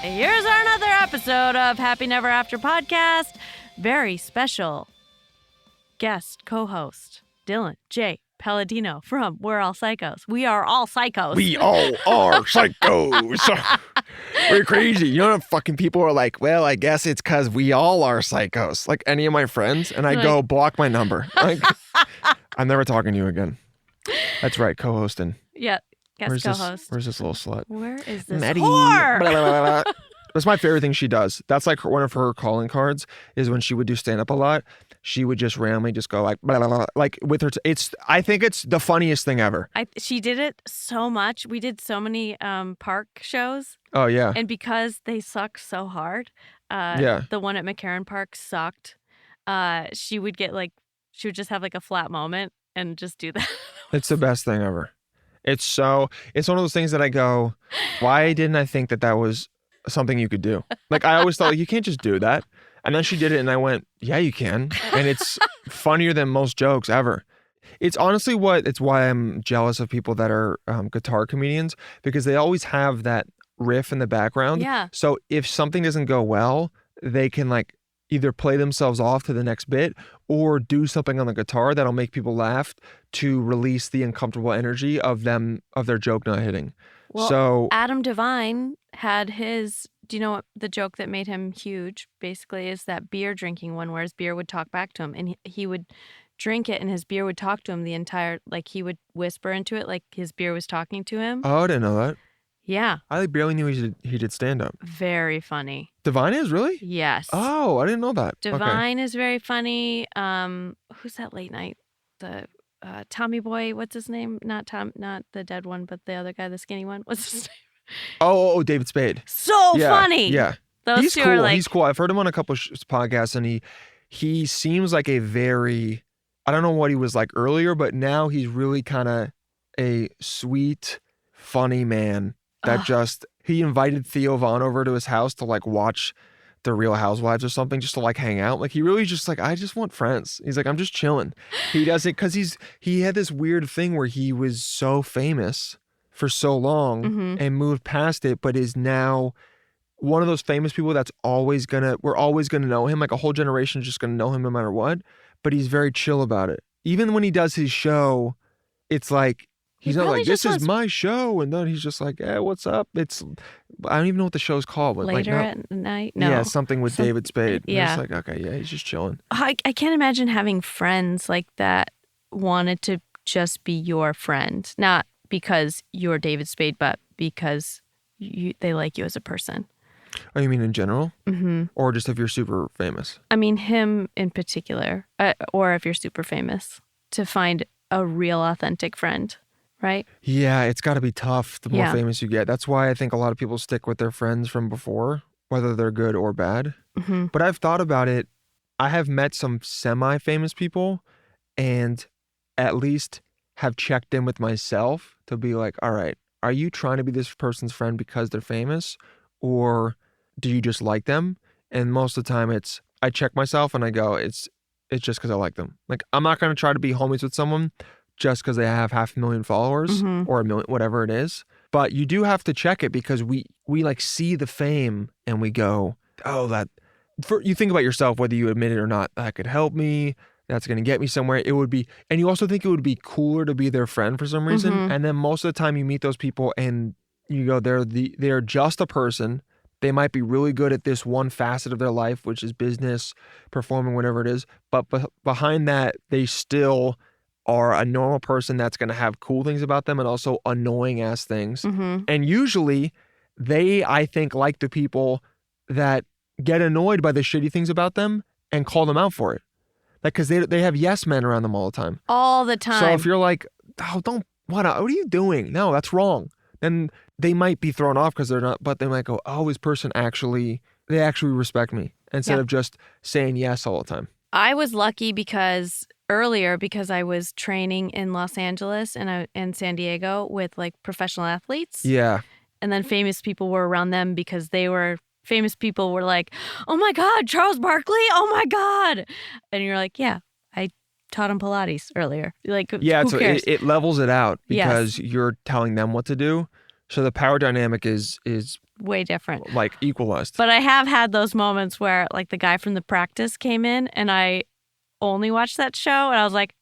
Here's another episode of Happy Never After Podcast. Very special guest co-host, Dylan J. Palladino from We're All Psychos. We are all psychos. We all are psychos. We're crazy. You know, fucking people are like, well, I guess it's because we all are psychos. Like any of my friends. And I go, block my number. Like, I'm never talking to you again. That's right, co-hosting. Yeah, guest co-host. Where's this little slut? Where is this Maddy. whore? Blah, blah, blah, blah. That's my favorite thing she does. That's like one of her calling cards is when she would do stand-up a lot. She would just randomly just go like, blah, blah, blah, like with her. I think it's the funniest thing ever. She did it so much. We did so many park shows. Oh, yeah. And because they suck so hard, the one at McCarran Park sucked. She would just have like a flat moment and just do that. It's the best thing ever. It's one of those things that I go, why didn't I think that was something you could do? Like I always thought like, you can't just do that. And then she did it and I went, yeah, you can. And it's funnier than most jokes ever. It's honestly it's why I'm jealous of people that are guitar comedians, because they always have that riff in the background. Yeah. So if something doesn't go well, they can like either play themselves off to the next bit or do something on the guitar that'll make people laugh to release the uncomfortable energy of their joke not hitting. Well, so Adam Devine had his, do you know what the joke that made him huge basically is that beer drinking one where his beer would talk back to him and he would drink it and his beer would talk to him the entire, like he would whisper into it like his beer was talking to him. Oh, I didn't know that. Yeah. I barely knew he did stand-up. Very funny. Divine is, really? Yes. Oh, I didn't know that. Divine is very funny. Who's that late night? The Tommy Boy, what's his name? Not the dead one, but the other guy, the skinny one. What's his name? Oh, David Spade. So funny. Yeah. Those He's two cool. are like... He's cool. I've heard him on a couple podcasts and he seems like a very, I don't know what he was like earlier, but now he's really kind of a sweet, funny man that he invited Theo Von over to his house to like watch The Real Housewives or something, just to like hang out. Like he really just like, I just want friends. He's like, I'm just chilling. He does it because he had this weird thing where he was so famous for so long and moved past it, but is now one of those famous people that's we're always gonna know him. Like a whole generation is just gonna know him no matter what. But he's very chill about it. Even when he does his show, it's like he's not like, this is my show, and then he's just like, hey, what's up? I don't even know what the show's called. But later like, at night? No. Yeah, something with David Spade. Yeah. It's like, okay, yeah, he's just chilling. I can't imagine having friends like that wanted to just be your friend. Not because you're David Spade, but because they like you as a person. Oh, you mean in general? Mm-hmm. Or just if you're super famous? I mean him in particular, or if you're super famous, to find a real authentic friend, right? Yeah, it's got to be tough the more famous you get. That's why I think a lot of people stick with their friends from before, whether they're good or bad. Mm-hmm. But I've thought about it. I have met some semi-famous people and at least have checked in with myself to be like, all right, are you trying to be this person's friend because they're famous, or do you just like them? And most of the time I check myself and I go, it's just because I like them. Like, I'm not going to try to be homies with someone just because they have 500,000 followers or 1 million, whatever it is. But you do have to check it because we like see the fame and we go, oh, you think about yourself, whether you admit it or not, that could help me. That's going to get me somewhere. It would be, and you also think it would be cooler to be their friend for some reason. And then most of the time you meet those people and you go, they're just a person. They might be really good at this one facet of their life, which is business, performing, whatever it is. But behind that, they still are a normal person that's going to have cool things about them and also annoying ass things. And usually they, I think, like the people that get annoyed by the shitty things about them and call them out for it. Like, because they have yes men around them all the time. All the time. So if you're like, oh, what are you doing? No, that's wrong. Then they might be thrown off because they're not, but they might go, oh, this person they actually respect me, instead of just saying yes all the time. I was lucky because I was training in Los Angeles and San Diego with like professional athletes. Yeah. And then famous people were around them because famous people were like, oh my God, Charles Barkley, oh my God. And you're like, yeah, I taught him Pilates earlier. Like, yeah, who so cares? it levels it out because you're telling them what to do. So the power dynamic is way different. Like equalized. But I have had those moments where like the guy from The Practice came in and I only watched that show and I was like,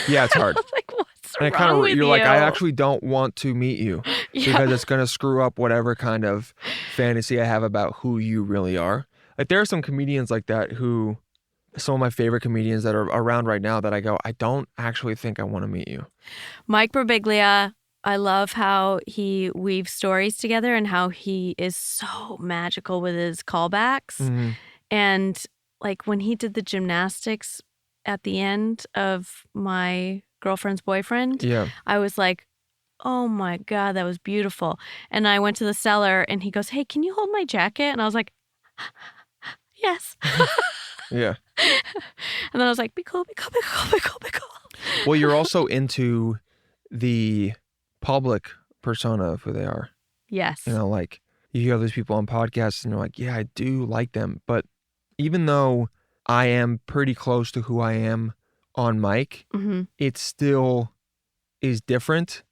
yeah, it's hard. like, what's and wrong with you're you? like, I actually don't want to meet you because it's going to screw up whatever kind of fantasy I have about who you really are. Like there are some comedians like that who, some of my favorite comedians that are around right now that I go, I don't actually think I want to meet you. Mike Birbiglia, I love how he weaves stories together and how he is so magical with his callbacks. Mm-hmm. And like when he did the gymnastics at the end of My Girlfriend's Boyfriend, I was like, oh my God, that was beautiful. And I went to the cellar and he goes, hey, can you hold my jacket? And I was like, yes. Yeah. And then I was like, be cool, be cool, be cool, be cool, be cool. Well, you're also into the public persona of who they are. Yes. You know, like you hear those people on podcasts and you're like, yeah, I do like them. But even though I am pretty close to who I am on mic, it still is different.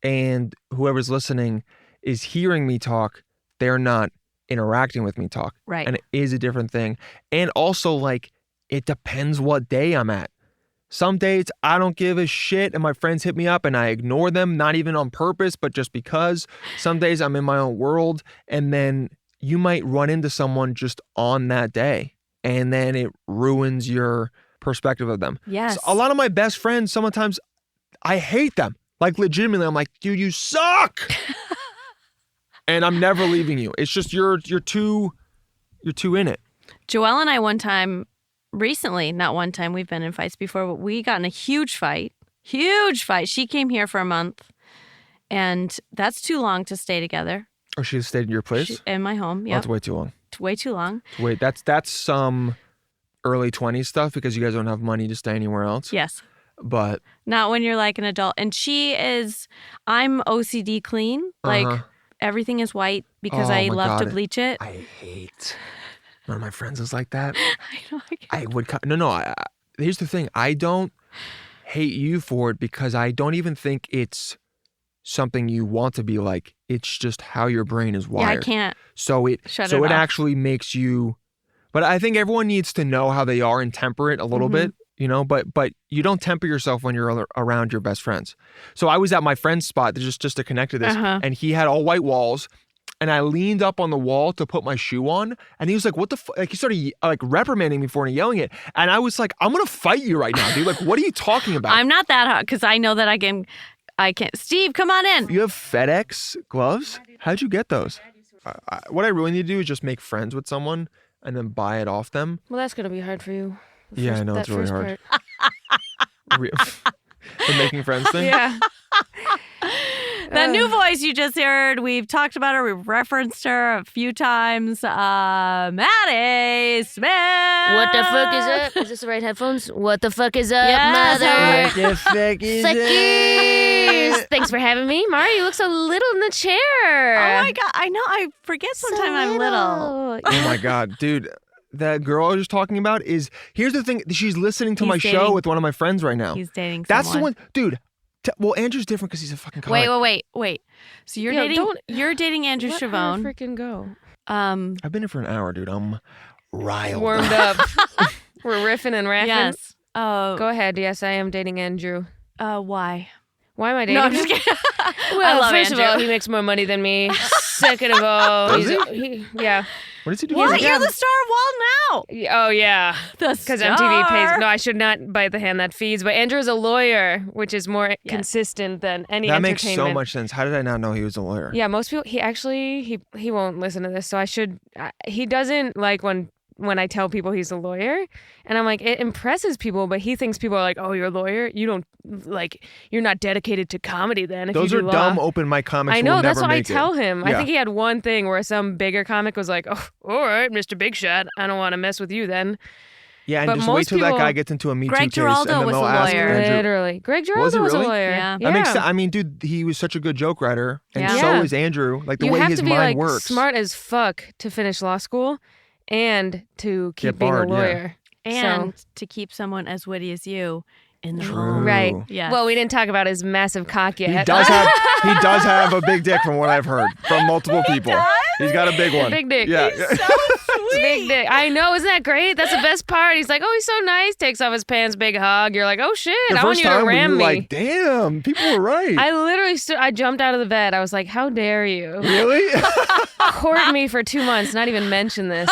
And whoever's listening is hearing me talk. They're not interacting with me talk. Right. And it is a different thing. And also, like, it depends what day I'm at. Some days I don't give a shit and my friends hit me up and I ignore them, not even on purpose, but just because. Some days I'm in my own world, and then you might run into someone just on that day and then it ruins your perspective of them. Yes. So a lot of my best friends, sometimes I hate them. Like legitimately, I'm like, dude, you suck. And I'm never leaving you. It's just you're too in it. Joelle and I one time, recently, not one time, we've been in fights before, but we got in a huge fight. Huge fight. She came here for a month, and that's too long to stay together. Oh, she stayed in your place? In my home, yeah. Oh, that's way too long. It's way too long. Wait, that's some early 20s stuff because you guys don't have money to stay anywhere else? Yes. But not when you're like an adult. And I'm OCD clean. Like everything is white because I love to bleach it. I hate. One of my friends is like that. I know. I would. Here's the thing. I don't hate you for it because I don't even think it's something you want to be like. It's just how your brain is wired. Yeah, I can't. So it off. actually makes you. But I think everyone needs to know how they are and temper it a little bit. You know, but you don't temper yourself when you're around your best friends. So I was at my friend's spot just to connect to this, and he had all white walls, and I leaned up on the wall to put my shoe on, and he was like, "What the fuck?" Like he started like reprimanding me for it and yelling it, and I was like, "I'm gonna fight you right now, dude! Like, what are you talking about?" I'm not that hot because I know that I can. Steve, come on in. You have FedEx gloves? How'd you get those? What I really need to do is just make friends with someone and then buy it off them. Well, that's gonna be hard for you. Yeah, I know it's really hard. The making friends thing? Yeah. That new voice you just heard, we've talked about her, we've referenced her a few times. Maddy Smith. What the fuck is up? Is this the right headphones? What the fuck is up, yes, mother? What the fuck is up? Thanks for having me. Mari, you look so little in the chair. Oh my God, I know, I forget sometimes I'm little. Oh my God, dude. That girl I was talking about here's the thing, she's listening to my show with one of my friends right now. He's dating someone. That's the one, dude. Well, Andrew's different because he's a fucking comic. Wait. So you're dating Andrew Chavone. Let her freaking go. I've been here for an hour, dude. I'm riled. Warmed up. We're riffing and raffing. Yes. Go ahead. Yes, I am dating Andrew. Why? Why am I dating No, I'm him? just kidding. Well, first of all, he makes more money than me. Second of all, Does yeah. What does he do? What? You're the star of Wall now. Oh, yeah. Because MTV pays. No, I should not bite the hand that feeds. But Andrew's a lawyer, which is more consistent than any that entertainment. Makes so much sense. How did I not know he was a lawyer? Yeah, most people, he won't listen to this. So I should, he doesn't like when I tell people he's a lawyer, and I'm like, it impresses people, but he thinks people are like, oh, you're a lawyer? You don't, like, you're not dedicated to comedy then if Those you are do law. dumb open mic comics. I know, will that's never what I make tell it. him. Yeah. I think he had one thing where some bigger comic was like, oh, all right, Mr. Big Shot, I don't want to mess with you then. Yeah, and but just wait till that guy gets into a Me Too Greg case, Giraldo and then was they'll a ask lawyer. Andrew. Literally. Greg Giraldo was really? a lawyer. Yeah. That makes sense. I mean, dude, he was such a good joke writer, and Yeah. so is Andrew. Like the you way have his to be mind like works. smart as fuck to finish law school and to keep Get being barred, a lawyer. And to keep someone as witty as you in the True. room. Right. Yes. Well, we didn't talk about his massive cock yet. He does have a big dick from what I've heard from multiple people. He's got a big one. Big dick. Yeah. So sweet. Big dick. I know. Isn't that great? That's the best part. He's like, oh, he's so nice. Takes off his pants, big hug. You're like, oh shit, The I want first you to time ram we were me. like, damn, people were right. I literally I jumped out of the bed. I was like, how dare you Really? court me for 2 months, not even mention this.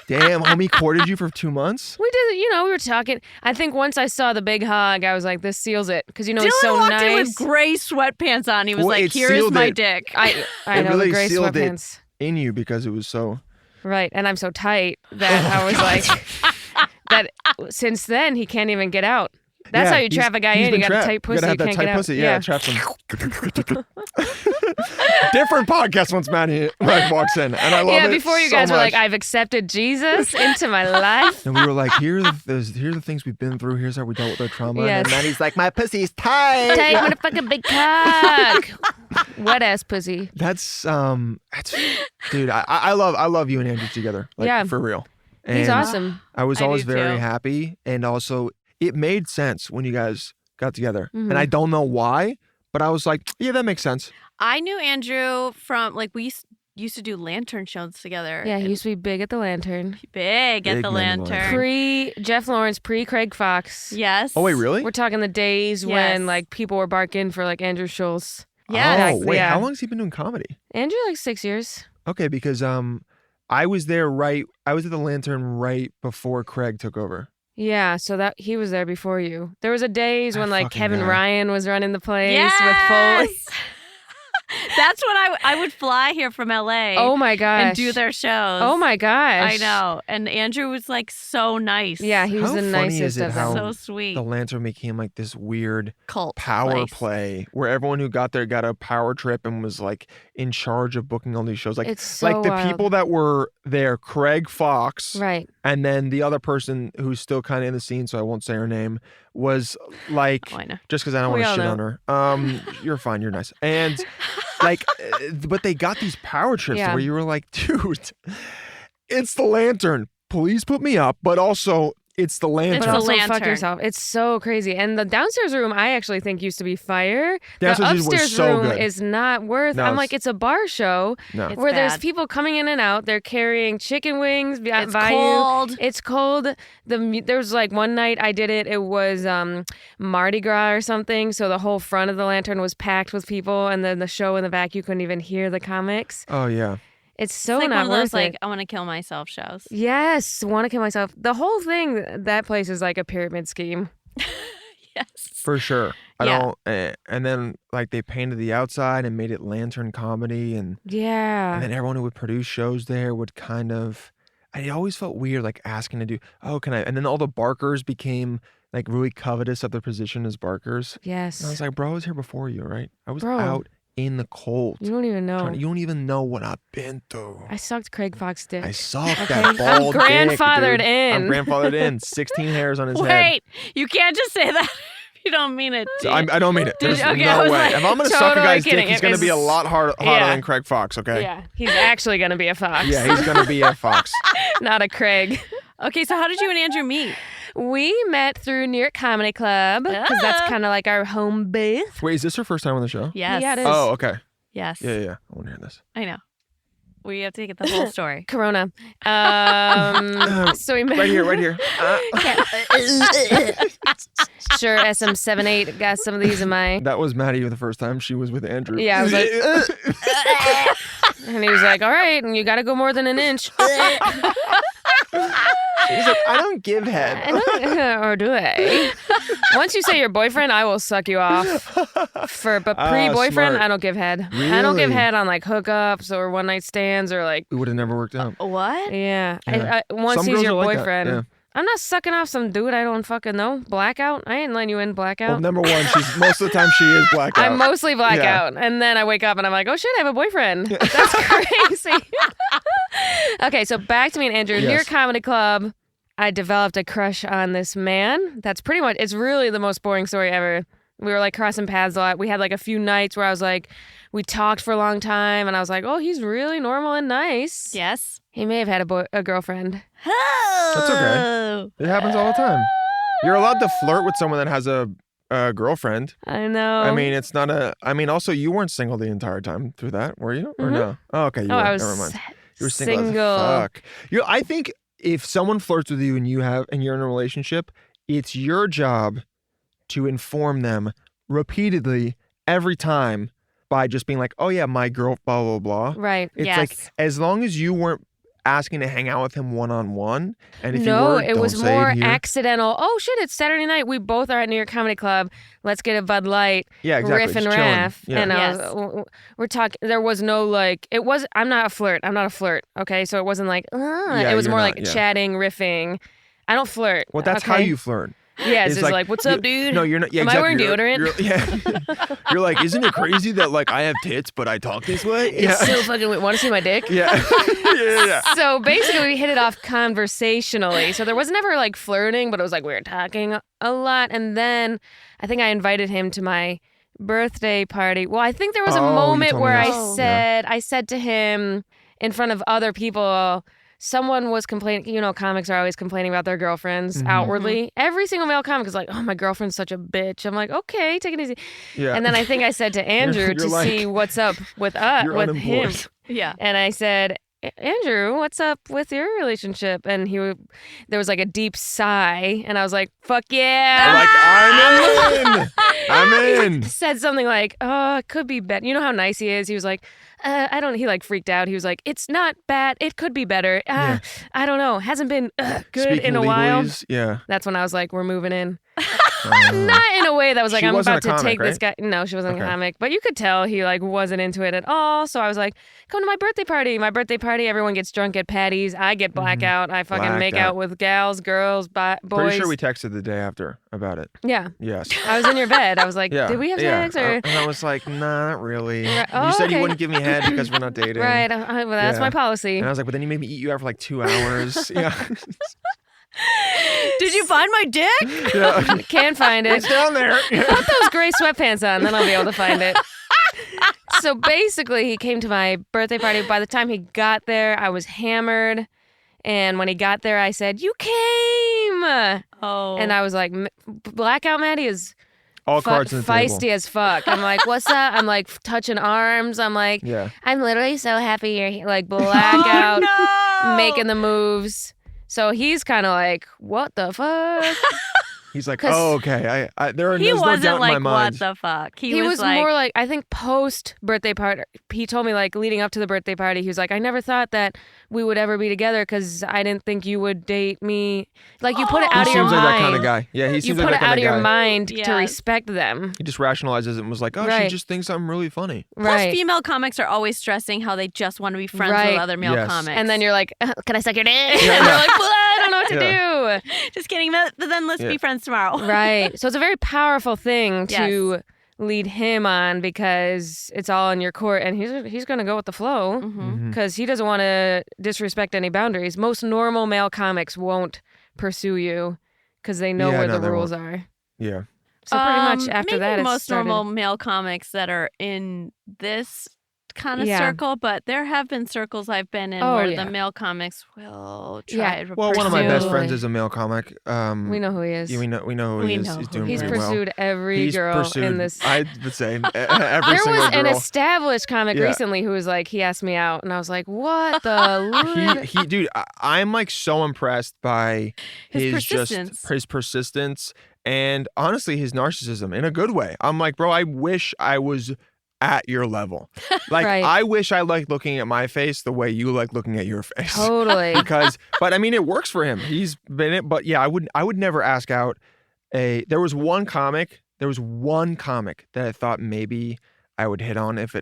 Damn, homie courted you for 2 months? We did, we were talking. I think once I saw the big hug, I was like, this seals it. Because, he's Dylan so walked nice. in with gray sweatpants on. He was Well, like, it here is sealed my it. dick. I It know, really the gray sealed it. sweatpants. In you because it was so... Right. And I'm so tight that I was like, that since then, he can't even get out. That's how you trap a guy in. You got a tight pussy. You gotta have that can't tight get pussy. out. Yeah, traps him. Different podcast once Maddy walks in, and I love it. Yeah, before you so guys were much. like, I've accepted Jesus into my life. And we were like, here are the things we've been through. Here's how we dealt with our trauma. Yes. And then Maddie's like, my pussy's tight. Tight motherfucking big cock. Wet ass pussy. That's dude. I love you and Andrew together. Like, Yeah. for real. He's And awesome. I was I always do very too. happy, and also it made sense when you guys got together. Mhm. And I don't know why, but I was like, yeah, that makes sense. I knew Andrew from, like, we used to do lantern shows together. Yeah, he and used to be big at the Lantern. big at Big the man in the lantern. Pre-Jeff Lawrence, pre-Craig Fox. Yes. Oh wait, really? We're talking the days Yes. when, like, people were barking for, like, Andrew Schultz. Yes. Oh wait, Yeah. how long has he been doing comedy? Andrew, like, 6 years. Okay, because I was there I was at the Lantern right before Craig took over. Yeah, so that he was there before you. There was a days That when, like, fucking Kevin guy. Ryan was running the place Yes. with Foley. That's when I would fly here from LA Oh my gosh. and do their shows. Oh my gosh. I know. And Andrew was like so nice. Yeah, he was How the funny nicest is it of how them. so sweet. The Lantern became like this weird Cult power place. play where everyone who got there got a power trip and was like in charge of booking all these shows. Like It's so like the wild. people that were there, Craig Fox, Right. and then the other person who's still kind of in the scene, so I won't say her name, was like Oh, I know. just because I don't We want to all shit on her. You're fine, you're nice, and like, but they got these power trips Yeah. where you were like, dude, it's the Lantern. Please put me up, but also it's the Lantern. It's But a also fuck lantern. yourself. It's so crazy. And the downstairs room, I actually think used to be fire. Downstairs the was upstairs so room good. is not worth. No, I'm it's- like, it's a bar show No. It's where there's bad. people coming in and out. They're carrying chicken wings by It's you. cold. It's cold. There was like one night I did it. It was Mardi Gras or something. So the whole front of the Lantern was packed with people, and then the show in the back you couldn't even hear the comics. Oh yeah. It's so It's like not one of worth those like it. I want to kill myself shows. Yes, want to kill myself. The whole thing, that place is like a pyramid scheme. Yes. For sure. I Yeah. don't. And then like they painted the outside and made it Lantern comedy, and Yeah. then everyone who would produce shows there would kind of. I always felt weird, like asking to do. Oh, can I? And then all the barkers became like really covetous of their position as barkers. Yes. And I was like, bro, I was here before you, right? I was Bro. out in the cold. You don't even know. You don't even know what I've been through. I sucked Craig Fox dick. I sucked Okay. that I'm bald grandfathered dick, dude. in. I'm grandfathered in. 16 hairs on his head. Wait, you can't just say that if you don't mean it. So I don't mean it. Did There's you- okay, no I was way. like, If I'm gonna suck a totally guy's kidding. dick, he's It gonna be a was- lot hotter Yeah. than Craig Fox. Okay. Yeah. He's actually going to be a fox. Yeah, he's gonna be a fox. Not a Craig. Okay, so how did you and Andrew meet? We met through New York Comedy Club because that's Ah. kind of like our home base. Wait, is this your first time on the show? Yes. Yeah, it is. Oh, okay. Yes. Yeah. I want to hear this. I know. We have to get the whole story. Corona. So we met. Right here. Sure, SM78 got some of these in my. That was Maddie the first time. She was with Andrew. Yeah, I was like, and he was like, "All right, and you got to go more than an inch." He's like, I don't give head. Or do I? Once you say your boyfriend, I will suck you off. But pre-boyfriend, smart. I don't give head. I don't give Really? head on like hookups or one night stands or like. It would have never worked out. What? Yeah. Yeah. Once Some he's girls your are like that, boyfriend. yeah. I'm not sucking off some dude I don't fucking know. Blackout? I ain't letting you in blackout. Well, number one, she's most of the time she is blackout. I'm mostly blackout. And then I wake up and I'm like, oh shit, I have a boyfriend. That's crazy. Okay, so back to me and Andrew. Yes. Near Comedy Club, I developed a crush on this man. That's pretty much, it's really the most boring story ever. We were like crossing paths a lot. We had like a few nights where I was like, we talked for a long time and I was like, oh, he's really normal and nice. Yes. He may have had a girlfriend. Oh. That's okay. It happens all the time. You're allowed to flirt with someone that has a girlfriend. I know. I mean, it's not a. I mean, also, you weren't single the entire time through that, were you? Or no? Oh, okay. You were. I was Never mind. You were single. Fuck. I think if someone flirts with you and you're in a relationship, it's your job to inform them repeatedly every time by just being like, oh yeah, my girl, blah, blah, blah. Right. It's Yes. like, as long as you weren't asking to hang out with him one-on-one, and if you No, were, it don't was say more it here. accidental. Oh shit, it's Saturday night. We both are at New York Comedy Club. Let's get a Bud Light. Yeah, exactly. Riff and Just chilling. raff. Yeah. And we're talking. There was no like. It was. I'm not a flirt. Okay, so it wasn't like. Yeah, it was you're more not, like yeah. chatting, riffing. I don't flirt. Well, that's how okay? you flirt. Yeah, it's just like, what's up, dude? No, you're not. Yeah, Am exactly. I wearing deodorant? Yeah. You're like, isn't it crazy that like I have tits, but I talk this way? It's so fucking weird. Want to see my dick? Yeah. yeah. So basically, we hit it off conversationally. So there was never like flirting, but it was like we were talking a lot. And then I think I invited him to my birthday party. Well, I think there was a Oh, you moment told me where this. I said to him in front of other people, someone was complaining. You know, comics are always complaining about their girlfriends outwardly. Every single male comic is like, "Oh, my girlfriend's such a bitch." I'm like, "Okay, take it easy." Yeah. And then I think I said to Andrew You're to like, see what's up with you're with him. unemployed. Yeah. And I said, Andrew, what's up with your relationship? And there was like a deep sigh, and I was like, fuck yeah. I'm in. I'm in. Said something like, oh, it could be better. You know how nice he is? He was like, he like freaked out. He was like, it's not bad. It could be better. I don't know. Hasn't been good Speaking in a while. legalese, yeah. That's when I was like, we're moving in. Not in a way that was like, She I'm wasn't about to a comic, take this right? guy. No, she wasn't Okay. a comic. But you could tell he like wasn't into it at all. So I was like, come to my birthday party. My birthday party, everyone gets drunk at Patty's. I get blackout. I fucking make out with gals, girls, boys. Pretty sure we texted the day after about it. Yeah. Yes. I was in your bed. I was like, Yeah. did we have yeah. sex? Or... And I was like, nah, not really. Right. You Oh, said okay. you wouldn't give me head because we're not dating. Right. Well, that's Yeah. my policy. And I was like, but then you made me eat you out for like 2 hours. Yeah. Did you find my dick? yeah. Can't find it. It's down there. Yeah. Put those gray sweatpants on, then I'll be able to find it. So basically, he came to my birthday party. By the time he got there, I was hammered. And when he got there, I said, "You came!" Oh. And I was like, Blackout Maddie is All cards on the feisty table. as fuck. I'm like, what's up? I'm like touching arms. I'm like, Yeah. I'm literally so happy you're here. Like blackout, no! making the moves. So he's kind of like, what the fuck? He's like, 'Cause oh, okay. There's He no doubt wasn't in like, my mind. what the fuck? He was like, more like, I think post birthday party, he told me like leading up to the birthday party, he was like, I never thought that we would ever be together because I didn't think you would date me. Like you put it He out of your seems like mind. that kind of guy. Yeah, he You seems put like it that out kind of your guy. mind to Yeah. respect them. He just rationalizes it and was like, oh, she Right. just thinks I'm really funny. Plus, Right. female comics are always stressing how they just want to be friends Right. with other male Yes. comics. And then you're like, can I suck your dick? Yeah. And they're like, well, I don't know what to do. just kidding. But then let's Yeah. be friends tomorrow. Right. So it's a very powerful thing Yes. to lead him on because it's all in your court and he's going to go with the flow Mm-hmm. because he doesn't want to disrespect any boundaries. Most normal male comics won't pursue you because they know Yeah, where no, the they rules won't. are. Yeah. So pretty much after maybe that, most it started. normal male comics that are in this kind of Yeah. circle, but there have been circles I've been in Oh, where yeah. the male comics will try Yeah. to Well, one of my pursue- best Absolutely. friends is a male comic. We know who he is. Yeah, we know who We he is. know He's who doing he He's is. pretty pursued well. every He's girl pursued, in this. I would say every There single was an girl. established comic Yeah. recently who was like, he asked me out, and I was like, what the? he dude, I'm like so impressed by His just his persistence and honestly his narcissism in a good way. I'm like, bro, I wish I was at your level. Like Right. I wish I liked looking at my face the way you like looking at your face. Totally. But I mean it works for him. He's been it, but yeah, I would never ask out there was one comic that I thought maybe I would hit on if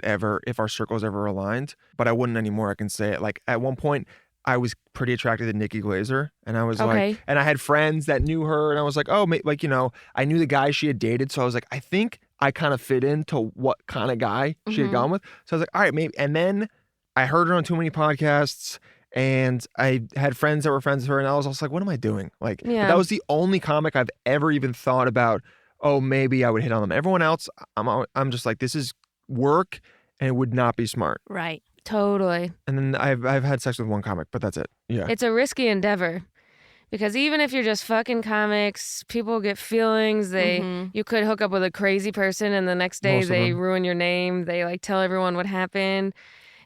our circles ever aligned, but I wouldn't anymore. I can say it. Like at one point I was pretty attracted to Nikki Glazer and I was Okay. like, and I had friends that knew her and I was like, oh, like, you know, I knew the guy she had dated. So I was like, I think I kind of fit into what kind of guy she had Mhm. gone with. So I was like, all right, maybe. And then I heard her on too many podcasts and I had friends that were friends with her and I was also like, what am I doing? Like, but Yeah. that was the only comic I've ever even thought about, oh, maybe I would hit on them. Everyone else, I'm just like, this is work and it would not be smart. Totally. And then I've had sex with one comic, but that's it. Yeah. It's a risky endeavor Because even if you're just fucking comics, people get feelings. You could hook up with a crazy person and the next day Most of they them. ruin your name. They like tell everyone what happened.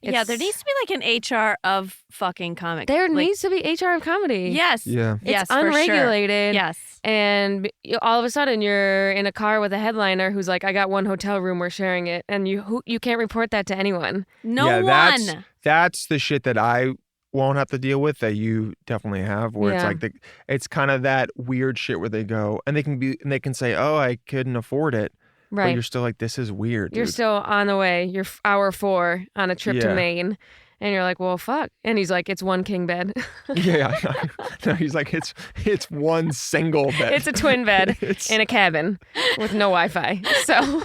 Yeah, there needs to be like an HR of fucking comics. There like, needs to be HR of comedy. Yes. Yeah. It's Yes, for unregulated. Sure. Yes. And all of a sudden you're in a car with a headliner who's like, I got one hotel room, we're sharing it. And you can't report that to anyone. No one. That's the shit that I won't have to deal with that you definitely have, where it's like it's kind of that weird shit where they go and they can say, oh, I couldn't afford it. Right. But you're still like, this is weird. You're dude. still on the way. You're hour 4 on a trip to Maine. And you're like, well, fuck. And he's like, it's one king bed. Yeah. No, he's like, it's one single bed. It's a twin bed in a cabin with no Wi-Fi. So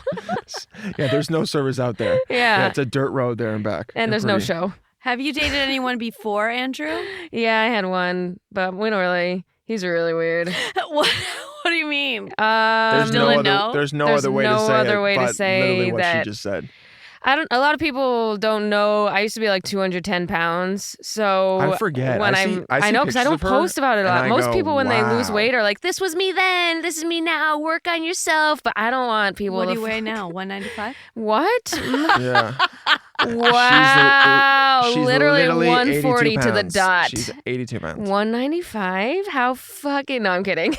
yeah, there's no service out there. Yeah. It's a dirt road there and back. And there's no show. Have you dated anyone before, Andrew? Yeah, I had one, but we don't really. He's really weird. What do you mean? There's no other way to say literally what that she just said. A lot of people don't know. I used to be like 210 pounds. So I forget. When I know because I don't post about it a lot. Most people, when they lose wow. weight, are like, "This was me then. This is me now. Work on yourself." But I don't want people. What do you weigh now? 195. What? Yeah. Wow. She's literally 140 to the dot. She's 82 pounds. 195? How fucking? No, I'm kidding.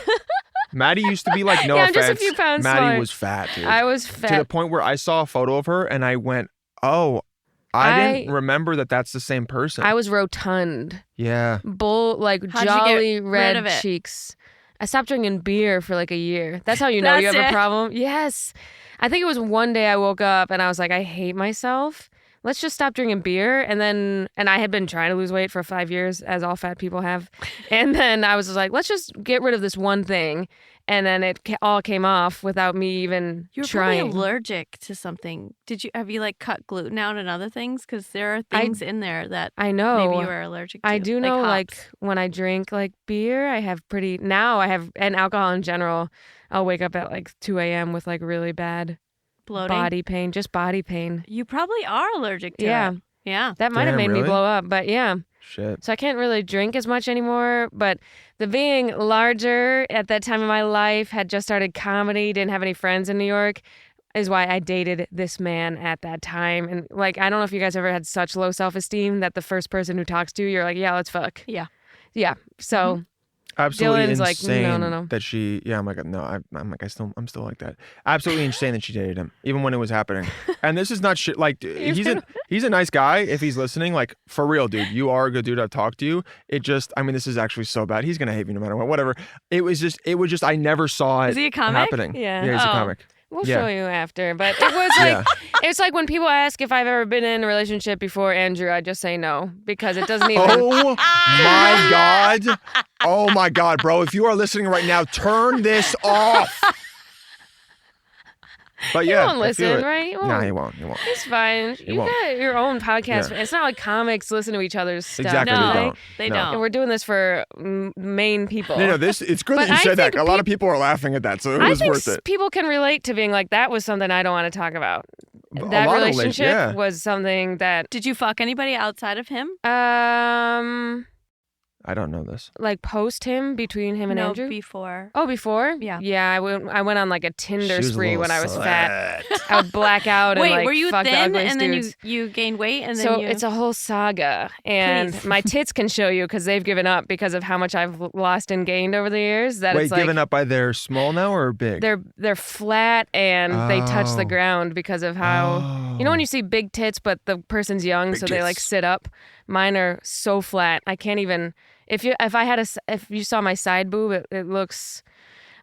Maddie used to be like, no yeah, offense. I'm just a few pounds Maddie smaller. was fat, dude. I was fat. To the point where I saw a photo of her and I went, oh, I didn't remember that that's the same person. I was rotund. Yeah. Like How'd jolly you get red rid of it? cheeks. I stopped drinking beer for like a year. That's how you know you have a problem. Yes. I think it was one day I woke up and I was like, I hate myself. Let's just stop drinking beer. And I had been trying to lose weight for 5 years, as all fat people have. And then I was just like, let's just get rid of this one thing. And then it all came off without me even You're trying. probably allergic to something. Have you like cut gluten out and other things? Because there are things in there that I know maybe you are allergic to. I do know, like like when I drink like beer, I have and alcohol in general. I'll wake up at like 2 a.m. with like really bad bloating, body pain, just body pain. You probably are allergic to it. Yeah. That might have made me blow up, but yeah. Shit. So I can't really drink as much anymore, but the being larger at that time of my life, had just started comedy, didn't have any friends in New York, is why I dated this man at that time. And like, I don't know if you guys ever had such low self-esteem that the first person who talks to you, you're like, yeah, let's fuck. Yeah. Yeah. So absolutely Dylan's insane like, no. that she, I'm like, no, I'm like, I'm still like that. Absolutely insane that she dated him, even when it was happening. And this is not shit. Like, he's a nice guy. If he's listening, like, for real, dude, you are a good dude. I've talked to you. It just, I mean, this is actually so bad. He's gonna hate me no matter what. Whatever. It was just, I never saw it. Is he a comic? Happening. Yeah. Yeah, he's a comic. We'll show you after. But it was like, it's like when people ask if I've ever been in a relationship before Andrew, I just say no, because it doesn't even. Oh my God. Oh my God, bro. If you are listening right now, turn this off. But He yeah. won't listen, right? No, he won't. It's fine. You got your own podcast. Yeah. It's not like comics listen to each other's stuff. Exactly. No, They don't. And we're doing this for Maine people. No, it's good But that you I said that. think A lot of people are laughing at that, so it was worth it. People can relate to being like, that was something I don't want to talk about. A That lot of relationship was something that Did you fuck anybody outside of him? I don't know this. like post him, between him and No, Andrew? before. Oh, before? Yeah. Yeah, I went on like a Tinder She was a spree little when I was slut. fat. I would black out and Wait, like were you fuck the thin ugliest and then dudes. you gained weight and then So you... it's a whole saga, and Please. my tits can show you because they've given up because of how much I've lost and gained over the years. That Wait, it's like given up by they're small now or big? they're flat and they touch the Oh. ground because of how you know when you see big tits but the person's young, Big so they like tits. sit up. Mine are so flat. I can't even. If you saw my side boob, it looks.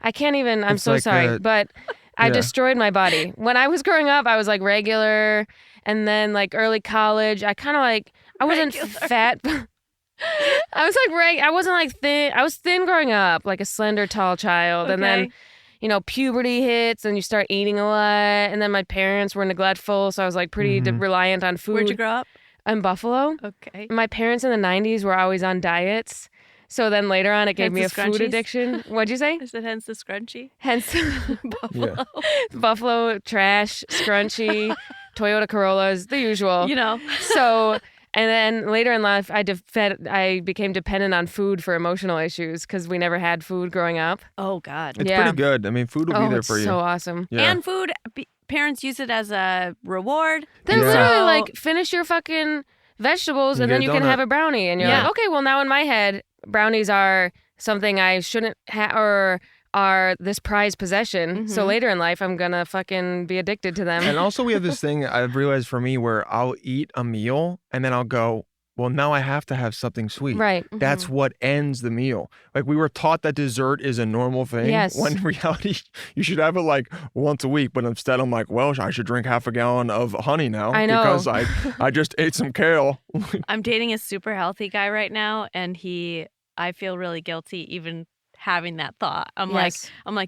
I can't even. I'm It's so like sorry, but I yeah. destroyed my body. When I was growing up, I was like regular, and then like early college, I kind of like I wasn't fat. I was like I wasn't like thin. I was thin growing up, like a slender, tall child, and then. You know, puberty hits and you start eating a lot. And then my parents were neglectful, so I was like pretty reliant on food. Where'd you grow up? In Buffalo. Okay. My parents in the 90s were always on diets. So then later on, it gave me a Hence the food scrunchies? addiction. What'd you say? Is it hence the scrunchie? Hence Buffalo. Buffalo trash, scrunchy, Toyota Corollas, the usual. You know. So And then later in life, I became dependent on food for emotional issues because we never had food growing up. Oh, God. It's pretty good. I mean, food will be there for you. It's so awesome. Yeah. And food, parents use it as a reward. They're literally like, finish your fucking vegetables and then you can have a brownie. And you're like, okay, well, now in my head, brownies are something I shouldn't have or are this prized possession. So later in life, I'm going to fucking be addicted to them. And also we have this thing I've realized for me where I'll eat a meal and then I'll go, well, now I have to have something sweet. Right. That's what ends the meal. Like we were taught that dessert is a normal thing. Yes. When in reality, you should have it like once a week. But instead, I'm like, well, I should drink half a gallon of honey now. I know. Because I just ate some kale. I'm dating a super healthy guy right now, and I feel really guilty even having that thought. I'm like,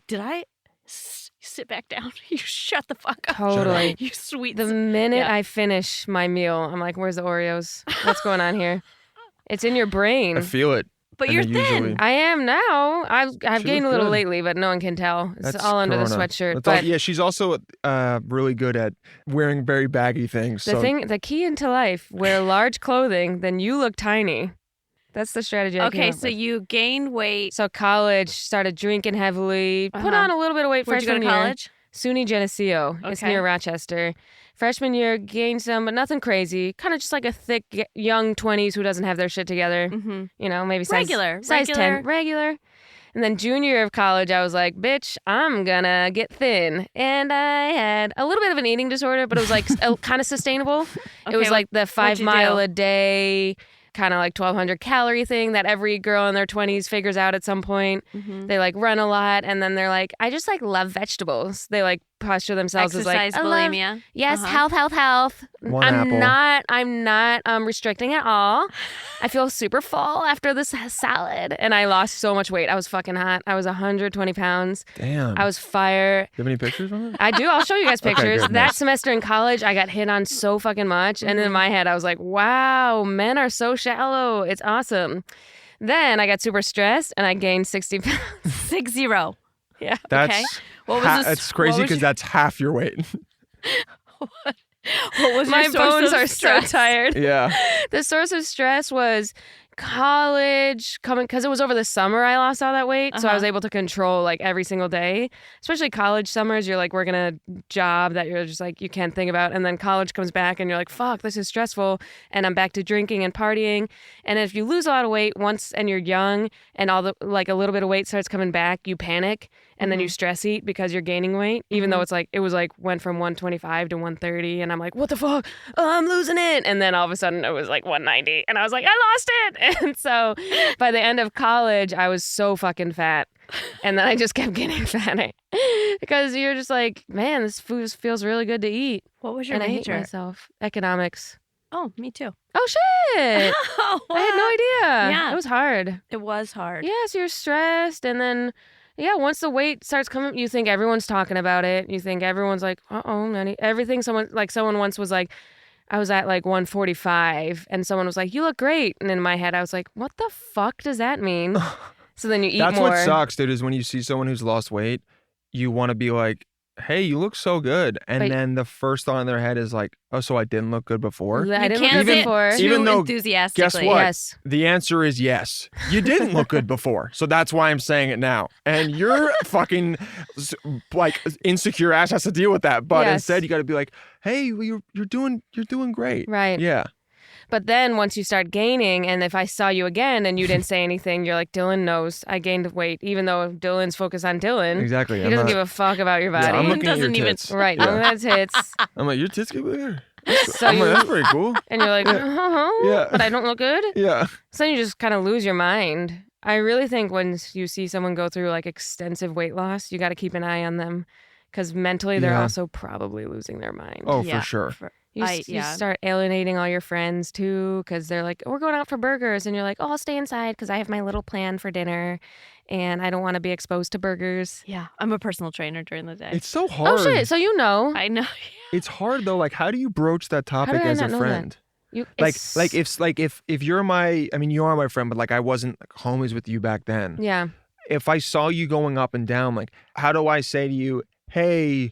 did I sit back down? You shut the fuck up. Totally. You sweet. The minute I finish my meal, I'm like, where's the Oreos? What's going on here? It's in your brain. I feel it. But you're thin. I am now. I've gained a little lately, but no one can tell. It's all under the sweatshirt. But yeah, she's also really good at wearing very baggy things. The key into life, wear large clothing, then you look tiny. That's the strategy I came up so with. you gained weight. So college, started drinking heavily, put on a little bit of weight Where'd freshman you go to year. college? SUNY Geneseo. It's near Rochester. Freshman year, gained some, but nothing crazy. Kind of just like a thick, young 20s who doesn't have their shit together. You know, maybe size 10. Regular. And then junior year of college, I was like, bitch, I'm gonna get thin. And I had a little bit of an eating disorder, but it was like kind of sustainable. It was like the 5 mile a day, kind of like 1,200 calorie thing that every girl in their 20s figures out at some point. They like run a lot, and then they're like, I just like love vegetables. They like posture themselves as like bulimia. Yes, health. I'm not restricting at all. I feel super full after this salad, and I lost so much weight. I was fucking hot. I was 120 pounds. Damn. I was fire. Do you have any pictures of it? I do. I'll show you guys pictures. Good, that nice. semester in college, I got hit on so fucking much, and in my head, I was like, wow, men are so shallow. It's awesome. Then I got super stressed, and I gained 60 pounds. 60. Yeah. That's it's crazy because that's half your weight. What was my your source bones of are stress? so tired. Yeah. The source of stress was college coming because it was over the summer I lost all that weight, so I was able to control like every single day. Especially college summers, you're like working a job that you're just like you can't think about, and then college comes back and you're like, fuck, this is stressful, and I'm back to drinking and partying. And if you lose a lot of weight once and you're young and all the like a little bit of weight starts coming back, you panic and then you stress eat because you're gaining weight, even though it was like went from 125 to 130, and I'm like, what the fuck? Oh, I'm losing it. And then all of a sudden it was like 190, and I was like, I lost it. And so by the end of college, I was so fucking fat. And then I just kept getting fatter because you're just like, man, this food feels really good to eat. What was your major? major? I hate myself. Economics. Oh, me too. Oh, shit. Oh, I had no idea. Yeah. It was hard. It was hard. Yeah, so you're stressed, and then once the weight starts coming, you think everyone's talking about it. You think everyone's like, everything. Someone once was like, I was at like 145, and someone was like, you look great. And in my head, I was like, what the fuck does that mean? So then you eat That's more. what sucks, dude, is when you see someone who's lost weight, you want to be like, hey, you look so good. And then the first thought in their head is like, oh, so I didn't look good before? I didn't look good before. Even though, enthusiastically. guess what? Yes. The answer is yes. You didn't look good before. So that's why I'm saying it now. And your fucking like insecure ass has to deal with that. But instead you got to be like, hey, you're doing great. Right. Yeah. But then once you start gaining, and if I saw you again and you didn't say anything, you're like, Dylan knows I gained weight, even though Dylan's focused on Dylan. Exactly. He doesn't give a fuck about your body. Yeah, I'm looking at your tits. Right. Yeah. Look at tits. I'm like, your tits get bigger. So I'm like, that's pretty cool. And you're like, Yeah. But I don't look good? Yeah. So then you just kind of lose your mind. I really think when you see someone go through like extensive weight loss, you got to keep an eye on them because mentally they're also probably losing their mind. Oh, for sure. You start alienating all your friends too because they're like, we're going out for burgers. And you're like, oh, I'll stay inside because I have my little plan for dinner and I don't want to be exposed to burgers. Yeah. I'm a personal trainer during the day. It's so hard. Oh, shit. So you know. I know. It's hard though. Like, how do you broach that topic as a friend? If you're you are my friend, but like I wasn't like homies with you back then. Yeah. If I saw you going up and down, like, how do I say to you, hey,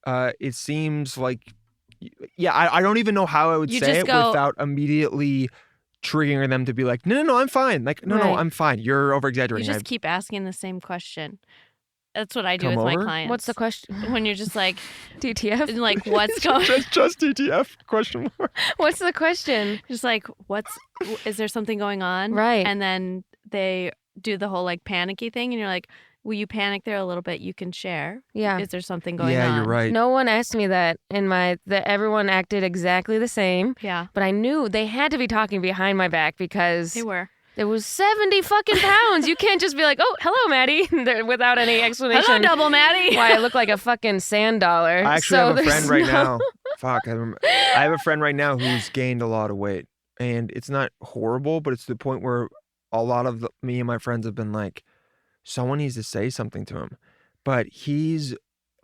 it seems like Yeah, I don't even know how I would You say just it go- without immediately triggering them to be like, no, I'm fine. Like, no, Right. I'm fine. You're over You exaggerating. just keep asking the same question. That's what I do Come with my over? clients. What's the question? When you're just like, DTF? like what's going? just TTF question mark. What's the question? Just like is there something going on? Right. And then they do the whole like panicky thing, and you're like, will you panic there a little bit? You can share. Yeah. Is there something going on? Yeah, you're right. No one asked me that that everyone acted exactly the same. Yeah, But I knew they had to be talking behind my back because they were. it was 70 fucking pounds. You can't just be like, oh, hello, Maddie, without any explanation. Hello, Double Maddie. Why I look like a fucking sand dollar. I actually So have a there's friend right no- now. Fuck, I have a friend right now who's gained a lot of weight, and it's not horrible, but it's to the point where a lot of me and my friends have been like, someone needs to say something to him. But he's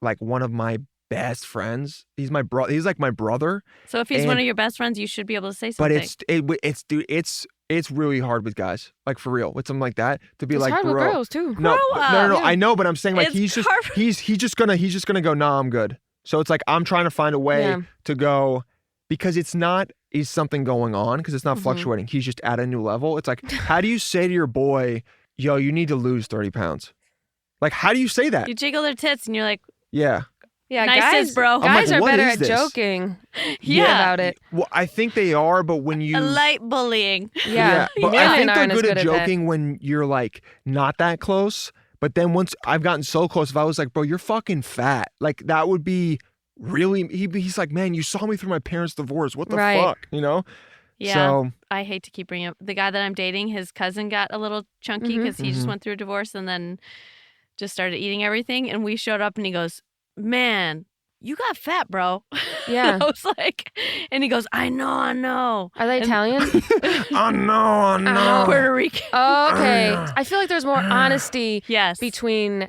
like one of my best friends. He's my brother. He's like my brother. So if he's one And- of your best friends, you should be able to say But something. it's really hard with guys, like for real, with something like that to be It's like, hard with bro. girls too. No, Grow no, up. I know, but I'm saying like It's hard. he's just gonna go, nah, I'm good. So it's like I'm trying to find a way Yeah. to go, because it's not is something going on, because it's not Mhm. fluctuating. He's just at a new level. It's like, how do you say to your boy, yo, you need to lose 30 pounds? Like, how do you say that? You jiggle their tits, and you're like, Yeah. Yeah, nice guys, sis, bro. I'm guys like, are what better is at this? joking Yeah. about it. Well, I think they are, but when you light bullying. Yeah, but women I think they're aren't as good at at that. joking when you're like not that close. But then once I've gotten so close, if I was like, bro, you're fucking fat, like that would be really. He's like, man, you saw me through my parents' divorce. What the Right. fuck, you know? Yeah. So I hate to keep bringing up the guy that I'm dating. His cousin got a little chunky because he just Mhm. went through a divorce and then just started eating everything. And we showed up and he goes, man, you got fat, bro. Yeah. And I was like, and he goes, I know. Are they And- Italian? I know. Puerto Rican. Oh, okay. Yeah. I feel like there's more honesty Yes. between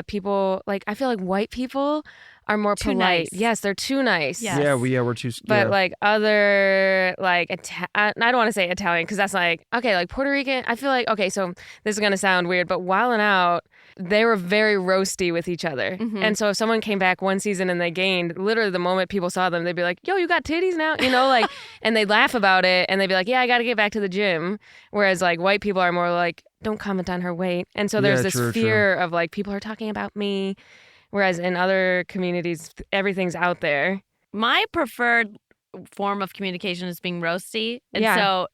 people. Like I feel like white people are more Too polite. nice. Yes, they're too nice. Yes. Yeah, we're too. But yeah. like other I don't want to say Italian because that's like okay, like Puerto Rican. I feel like okay, so this is gonna sound weird, but Wild 'N Out, they were very roasty with each other. Mhm. And so if someone came back one season and they gained, literally the moment people saw them, they'd be like, "Yo, you got titties now?" You know, like, and they'd laugh about it and they'd be like, "Yeah, I got to get back to the gym." Whereas like white people are more like, "Don't comment on her weight." And so there's Yeah, this true. fear of like people are talking about me. Whereas in other communities, everything's out there. My preferred form of communication is being roasty. And Yeah. so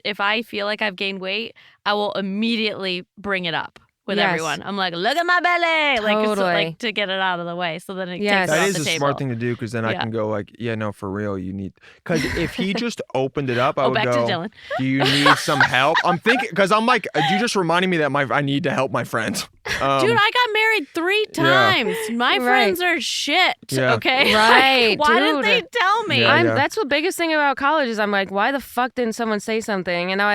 if I feel like I've gained weight, I will immediately bring it up with Yes. everyone. I'm like, look at my belly. Like, it's Totally. like to get it out of the way. So then it Yes. takes it That off is the a table. smart thing to do, because then I Yeah. can go like, yeah, no, for real, you need. Because if he just opened it up, I Oh, would back go, to Dylan. do you need some help? I'm thinking, because I'm like, you just reminding me that I need to help my friends. Dude, I got married 3 yeah. times. My Right. friends are shit. Yeah. Okay. Right, Why dude. didn't they tell me? Yeah. That's the biggest thing about college is I'm like, why the fuck didn't someone say something? And now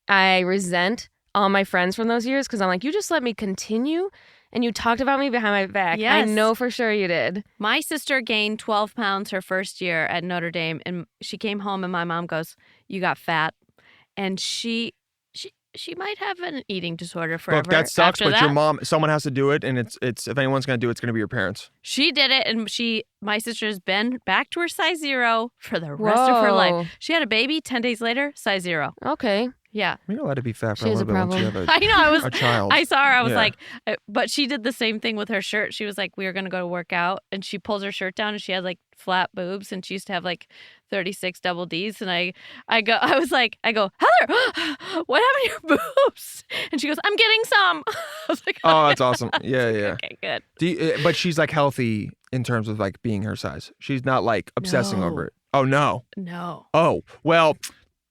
I resent all my friends from those years because I'm like, you just let me continue and you talked about me behind my back. I Yes. know for sure you did. My sister gained 12 pounds her first year at Notre Dame, and she came home, and my mom goes, "You got fat," and she might have an eating disorder forever. Look, that sucks, after but your that. mom, someone has to do it, and it's if anyone's gonna do it, it's gonna be your parents. She did it, and my sister's been back to her size 0 for the rest of her Whoa. life. She had a baby 10 days later, size 0. Okay. Yeah, You're allowed to be fat for She a has little a bit once you problem. have I know. a child. I saw her. I was Yeah. like, but she did the same thing with her shirt. She was like, we were gonna go to work out, and she pulls her shirt down, and she had like flat boobs, and she used to have like 36 double D's, and I go, Heather, what happened to your boobs? And she goes, I'm getting some. I was like, Oh, that's awesome. Yeah, yeah. okay, good. But she's like healthy in terms of like being her size. She's not like obsessing No. over it. Oh no. No. Oh well,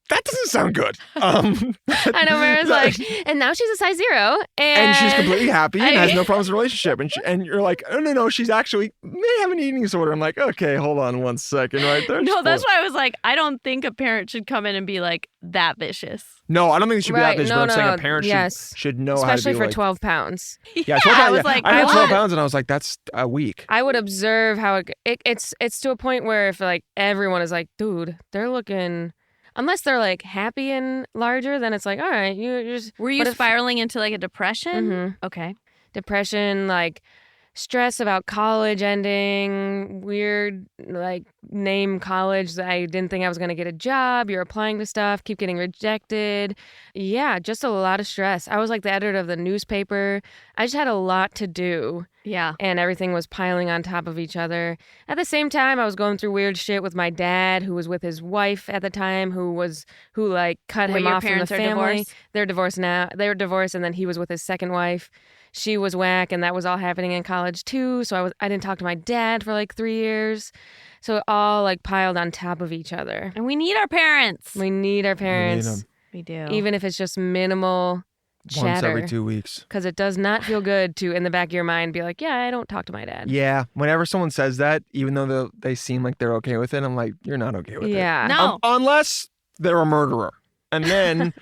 that doesn't sound good. I know Mara's like, and now she's a size 0. and she's completely happy and has I- no problems in a relationship. And you're like, oh no, she's actually may have an eating disorder. I'm like, okay, hold on one second, right there. No, that's why I was like, I don't think a parent should come in and be like that vicious. No, I don't think it should be Right, that bitch, no, but I'm saying no, a parent yes. should know how to Especially be for like, 12 pounds. Yeah, 12 I pounds. was Yeah. like, I had what? 12 pounds and I was like, that's a week. I would observe how it's to a point where if like everyone is like, dude, they're looking, unless they're like happy and larger, then it's like, all right, you just. Were you but if- spiraling into like a depression? Mhm. Okay. Depression, like stress about college ending, weird like name college that I didn't think I was going to get a job. You're applying to stuff, keep getting rejected. Yeah, just a lot of stress. I was like the editor of the newspaper. I just had a lot to do. Yeah. And everything was piling on top of each other. At the same time, I was going through weird shit with my dad, who was with his wife at the time, who like cut him off from the family. Divorced? They're divorced now. They were divorced, and then he was with his second wife. She was whack, and that was all happening in college too. So I didn't talk to my dad for like 3 years. So it all like piled on top of each other. And we need our parents. We need our parents. We need 'em. We do. Even if it's just minimal chatter. Once every 2 weeks. Because it does not feel good to, in the back of your mind, be like, yeah, I don't talk to my dad. Yeah. Whenever someone says that, even though they seem like they're okay with it, I'm like, you're not okay with it. Yeah. No. Unless they're a murderer. And then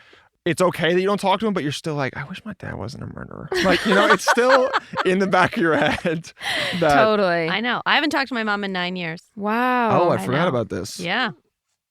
it's okay that you don't talk to him, but you're still like, I wish my dad wasn't a murderer. Like, it's still in the back of your head. That, Totally. I know. I haven't talked to my mom in 9 years. Wow. Oh, I I forgot know. about this. Yeah.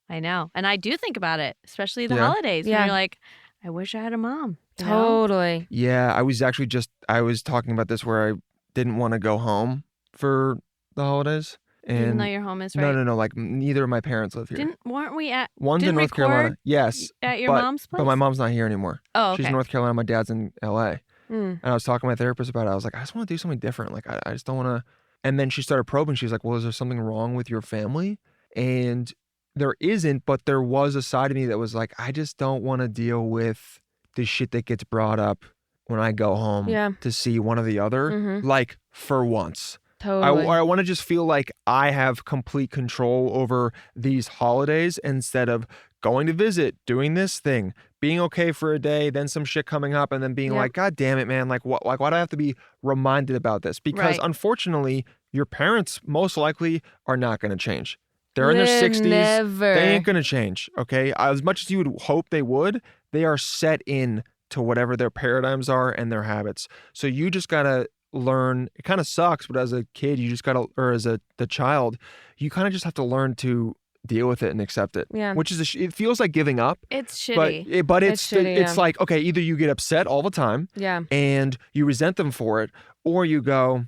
I know. And I do think about it, especially the Yeah. holidays. Yeah. When you're like, I wish I had a mom. you know? Totally. Yeah, I was talking about this where I didn't want to go home for the holidays. And Even though your home is right. no, like neither of my parents live here. Weren't we at One's in didn't North record Carolina. Yes. at your mom's place? But my mom's not here anymore. Oh, okay. She's in North Carolina. My dad's in LA. Mm. And I was talking to my therapist about it. I was like, I just want to do something different. Like, I just don't want to. And then she started probing. She was like, well, is there something wrong with your family? And there isn't, but there was a side of me that was like, I just don't want to deal with the shit that gets brought up when I go home to see one or the other, like for once. Totally. I want to just feel like I have complete control over these holidays instead of going to visit, doing this thing, being okay for a day, then some shit coming up, and then being like, God damn it, man. Like, why do I have to be reminded about this? Because unfortunately, your parents most likely are not going to change. They're in their 60s. Never. They ain't going to change, okay? As much as you would hope they would, they are set in to whatever their paradigms are and their habits. So you just got to learn. It kind of sucks, but as a kid, you just got to, or as the child, you kind of just have to learn to deal with it and accept it. Yeah. Which is, it feels like giving up. It's shitty. But it's shitty, it's like, okay, either you get upset all the time and you resent them for it, or you go,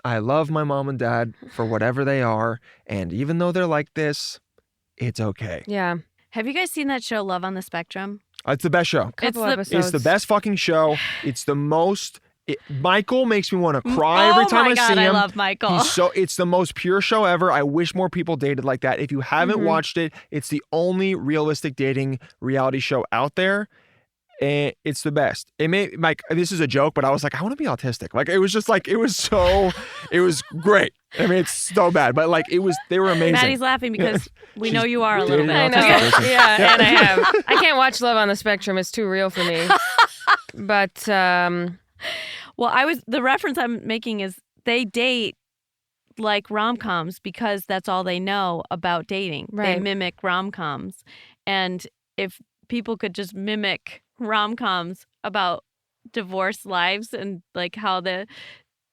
I love my mom and dad for whatever they are. And even though they're like this, it's okay. Yeah. Have you guys seen that show, Love on the Spectrum? It's the best show. Couple the- episodes. It's the best fucking show. It's the most. Michael makes me want to cry every time I see him. I love Michael. It's the most pure show ever. I wish more people dated like that. If you haven't watched it, it's the only realistic dating reality show out there. And it's the best. It may this is a joke, but I was like, I want to be autistic. Like, it was just like, it was great. I mean, it's so bad, but like, they were amazing. Maddie's laughing because we know you are a little bit. I know. autistic person. Yeah, and I have. I can't watch Love on the Spectrum. It's too real for me. But Well, the reference I'm making is they date like rom-coms because that's all they know about dating. Right. They mimic rom-coms. And if people could just mimic rom-coms about divorce lives and like how they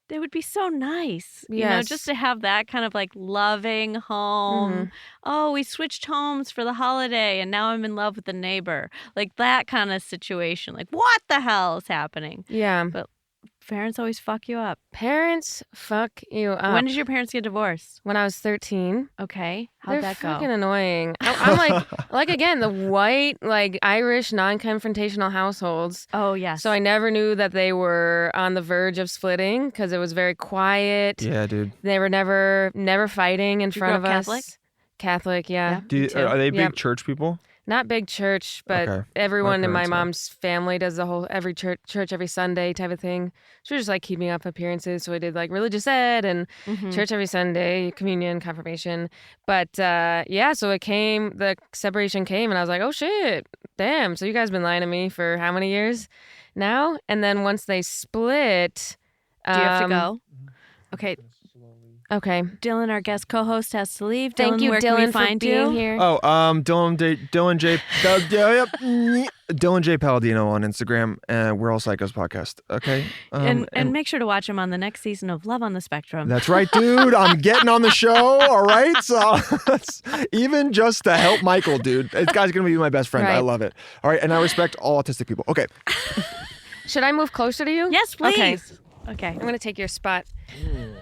would be so nice. You know, Yes. just to have that kind of like loving home. Oh, we switched homes for the holiday and now I'm in love with the neighbor. Like that kind of situation. Like, what the hell is happening? yeah, But parents always fuck you up. parents fuck you up. When did your parents get divorced? When I was 13. Okay. How'd They're that go? fucking annoying. I'm like again, the white, like Irish, non-confrontational households. Oh, yes. So I never knew that they were on the verge of splitting because it was very quiet. Yeah, dude. They were never fighting in Did you front of grow up us. Catholic? Catholic, yeah. Me too. Are they big Yep. church people? Not big church, but Okay. everyone My in my parents are. mom's family does the whole every church every Sunday type of thing. She was just like keeping up appearances. So I did like religious ed and Mhm. church every Sunday, communion, confirmation. But so the separation came and I was like, oh shit, damn. So you guys been lying to me for how many years now? And then once they split. Do you have to go? Okay. Okay. Dylan, our guest co-host, has to leave. Thank Dylan, you, where can Dylan, we find for being you? here. Oh, Dylan J Palladino on Instagram. We're All Psychos podcast. Okay. And make sure to watch him on the next season of Love on the Spectrum. That's right, dude. I'm getting on the show. All right. So even just to help Michael, dude, this guy's gonna be my best friend. I Right. love it. All right, and I respect all autistic people. Okay. Should I move closer to you? Yes, Okay. please. Okay. I'm going to take your spot.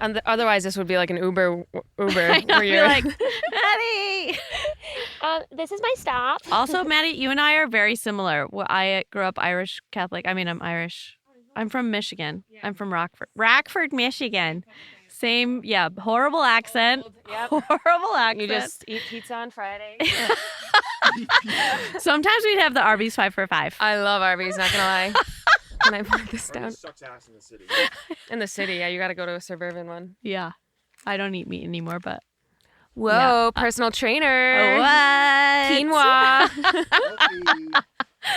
And otherwise, this would be like an Uber. I know, where you're like, Maddie. this is my stop. Also, Maddie, you and I are very similar. Well, I grew up Irish Catholic. I mean, I'm Irish. I'm from Michigan. I'm from Rockford, Michigan. Same, yeah, horrible accent. Yep. Horrible accent. You just eat pizza on Friday. Sometimes we'd have the Arby's 5 for $5. I love Arby's, not gonna lie. Can I put this down? Sucks ass in the city. In the city, yeah, you gotta go to a suburban one. Yeah. I don't eat meat anymore, but. Whoa, Yeah. personal trainer. What? Quinoa.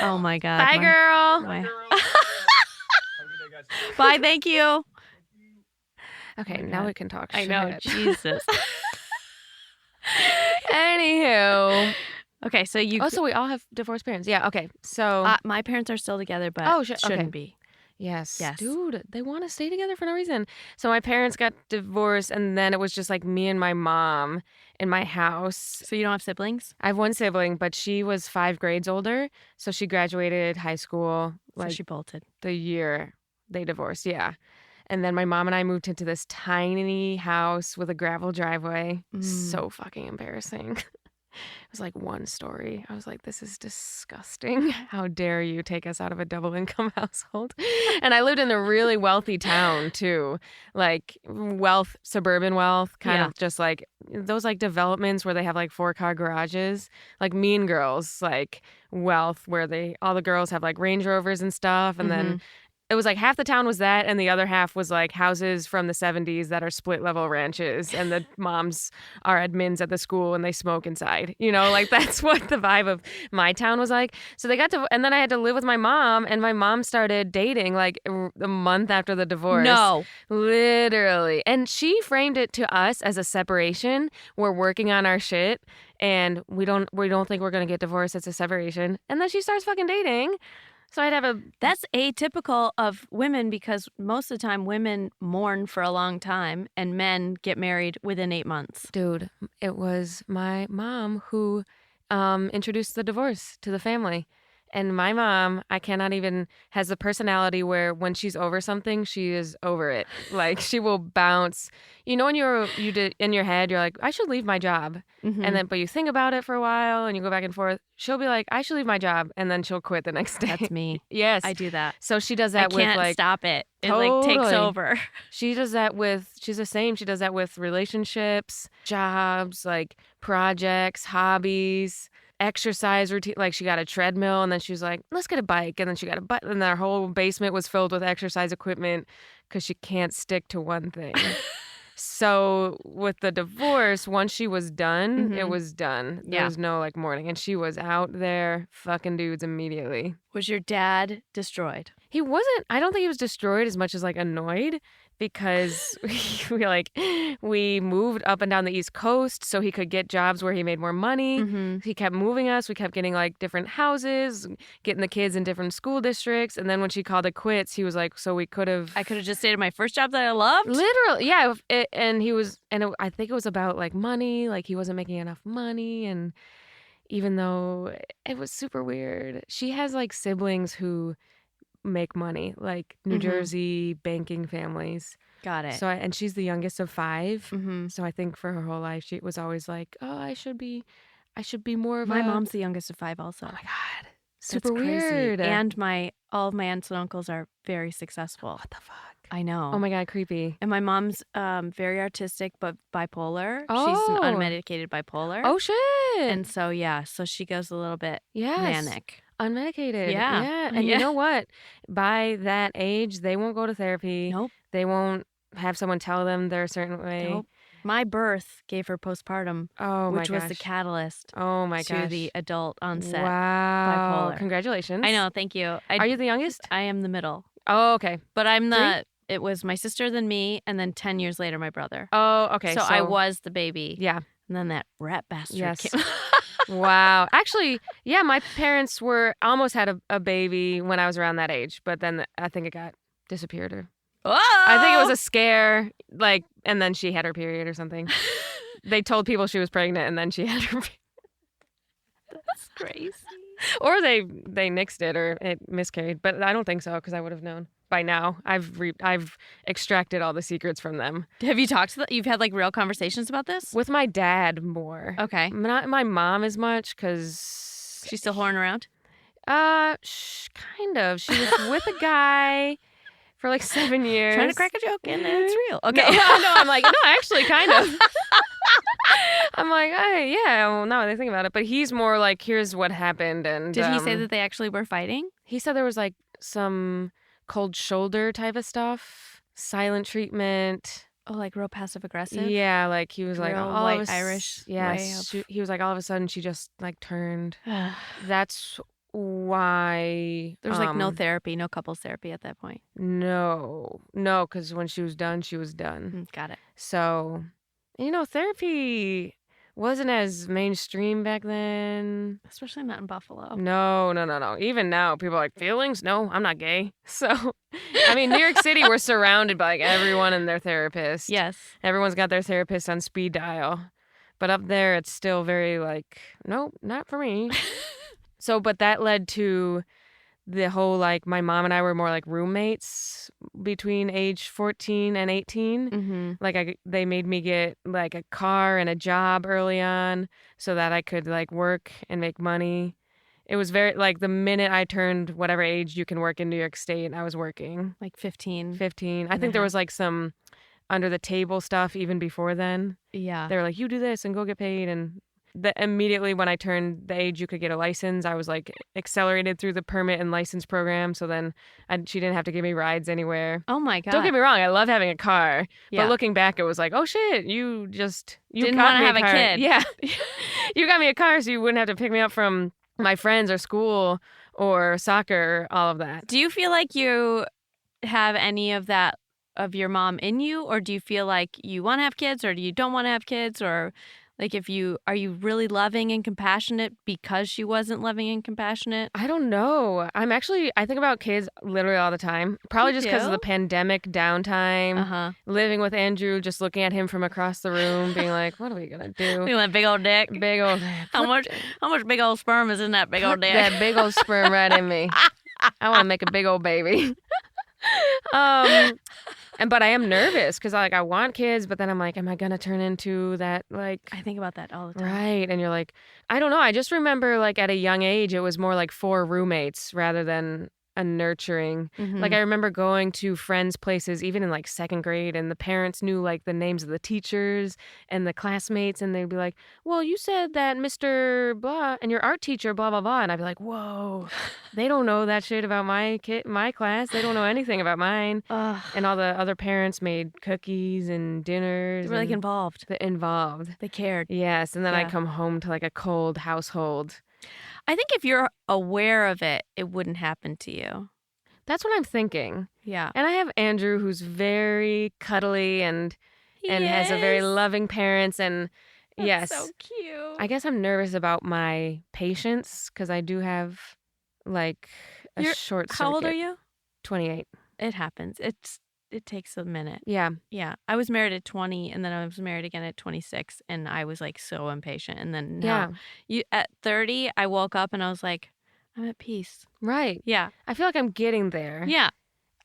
Oh my God. Bye, girl. my- Bye, thank you. Okay, Oh my now God. we can talk I shit. know, Jesus. Anywho. Okay, so you. Oh, so we all have divorced parents. Yeah, okay. So. My parents are still together, but shouldn't okay. be. Yes. Yes. Dude, they want to stay together for no reason. So my parents got divorced, and then it was just like me and my mom in my house. So you don't have siblings? I have one sibling, but she was 5 grades older. So she graduated high school So like she bolted. the year they divorced. Yeah. And then my mom and I moved into this tiny house with a gravel driveway. So fucking embarrassing. It was like 1 story. I was like, this is disgusting. How dare you take us out of a double income household? And I lived in a really wealthy town too. Like wealth, suburban wealth, kind of just like those like developments where they have like 4-car garages, like Mean Girls, like wealth where all the girls have like Range Rovers and stuff. And then it was like half the town was that, and the other half was like houses from the 70s that are split level ranches, and the moms are admins at the school and they smoke inside. You know, like that's what the vibe of my town was like. So they got to, and then I had to live with my mom, and my mom started dating like a month after the divorce. No. Literally. And she framed it to us as a separation. We're working on our shit, and we don't think we're gonna get divorced. It's a separation. And then she starts fucking dating. So I'd have That's atypical of women because most of the time women mourn for a long time and men get married within 8 months. Dude, it was my mom who introduced the divorce to the family. And my mom, I cannot even, has the personality where when she's over something, she is over it. Like she will bounce. You know, when you did in your head, you're like, I should leave my job. And then, but you think about it for a while and you go back and forth. She'll be like, I should leave my job. And then she'll quit the next day. That's me. Yes. I do that. So she does that I with can't like. stop it. It Totally. like takes over. She does that with, she's the same. She does that with relationships, jobs, like projects, hobbies, exercise routine. Like she got a treadmill and then she was like, let's get a bike. And then she got a bike. And their whole basement was filled with exercise equipment because she can't stick to one thing. So with the divorce, once she was done, it was done. There was no like mourning. And she was out there fucking dudes immediately. Was your dad destroyed? He wasn't, I don't think he was destroyed as much as like annoyed because we moved up and down the East Coast so he could get jobs where he made more money. He kept moving us. We kept getting like different houses, getting the kids in different school districts. And then when she called it quits, he was like, so I could have just stayed at my first job that I loved? Literally, yeah. I think it was about like money, like he wasn't making enough money. And even though it was super weird, she has like siblings who make money, like New Jersey banking families. Got it. So and she's the youngest of 5. So I think for her whole life she was always like, oh, I should be more of my mom's the youngest of 5 also. Oh my God. Super That's crazy. weird. And all of my aunts and uncles are very successful. What the fuck? I know. Oh my God, creepy. And my mom's very artistic but bipolar. Oh. She's an unmedicated bipolar. Oh shit. And so so she goes a little bit manic. Unmedicated. Yeah. And you know what? By that age, they won't go to therapy. Nope. They won't have someone tell them they're a certain way. Nope. My birth gave her postpartum, which was the catalyst to the adult onset wow. bipolar. Congratulations. I know, thank you. Are you the youngest? I am the middle. Oh, okay. But I'm it was my sister, then me, and then 10 years later, my brother. Oh, okay. So I was the baby. Yeah. And then that rat bastard came. Wow. Actually, yeah, my parents almost had a baby when I was around that age, but then I think it got disappeared or I think it was a scare, like, and then she had her period or something. They told people she was pregnant and then she had her period. That's crazy. Or they nixed it or it miscarried, but I don't think so because I would have known. by now. I've extracted all the secrets from them. Have you talked to them? You've had like real conversations about this? With my dad more. Okay. Not my mom as much because... She's still whoring around? Kind of. She was with a guy for like 7 years. Trying to crack a joke and it's real. Okay. No, I'm like, no, actually, kind of. I'm like, hey, yeah, well, now that I think about it. But he's more like, here's what happened. And did he say that they actually were fighting? He said there was like some cold shoulder type of stuff, silent treatment. Oh, like real passive aggressive? Yeah, like he was like, real all white of Irish. Yes, he was like, all of a sudden she just like turned. That's why There's like no therapy, no couples therapy at that point. No, because when she was done, she was done. Got it. So, therapy wasn't as mainstream back then. Especially not in Buffalo. No. Even now, people are like, feelings? No, I'm not gay. So, New York City, we're surrounded by like everyone and their therapist. Yes. Everyone's got their therapist on speed dial. But up there, it's still very like, nope, not for me. So, but that led to the whole, like, my mom and I were more like roommates between age 14 and 18. Mm-hmm. Like, they made me get like a car and a job early on so that I could like work and make money. It was very, like, the minute I turned whatever age you can work in New York State, I was working. Like 15. I think there was like some under the table stuff even before then. Yeah. They were like, you do this and go get paid. And immediately when I turned the age you could get a license, I was like accelerated through the permit and license program. So then she didn't have to give me rides anywhere. Oh my God. Don't get me wrong, I love having a car. Yeah. But looking back, it was like, oh shit, you didn't want to have a kid. Yeah. You got me a car so you wouldn't have to pick me up from my friends or school or soccer, all of that. Do you feel like you have any of that of your mom in you, or do you feel like you want to have kids, or do you don't want to have kids, or like are you really loving and compassionate because she wasn't loving and compassionate? I don't know. I think about kids literally all the time. Probably just because of the pandemic downtime. Living with Andrew, just looking at him from across the room, being like, what are we going to do? Feeling that big old dick. Big old. How much big old sperm is in that big old dick? That big old sperm right in me. I want to make a big old baby. But I am nervous because I want kids, but then I'm like, am I gonna turn into that? Like, I think about that all the time. Right, and you're like, I don't know. I just remember like at a young age, it was more like 4 roommates rather than a nurturing. Mm-hmm. Like I remember going to friends' places even in like 2nd grade, and the parents knew like the names of the teachers and the classmates, and they'd be like, well, you said that Mr. Blah and your art teacher blah blah blah, and I'd be like, whoa, they don't know that shit about my class. They don't know anything about mine. And all the other parents made cookies and dinners. They were like involved. They cared. Yes, and then I come home to like a cold household. I think if you're aware of it, it wouldn't happen to you. That's what I'm thinking. Yeah. And I have Andrew, who's very cuddly and has a very loving parents. And That's yes, so cute. I guess I'm nervous about my patience because I do have like a short circuit. How old are you? 28. It happens. It takes a minute. Yeah. Yeah. I was married at 20, and then I was married again at 26, and I was like so impatient. And then now, at 30, I woke up and I was like, I'm at peace. Right. Yeah. I feel like I'm getting there. Yeah.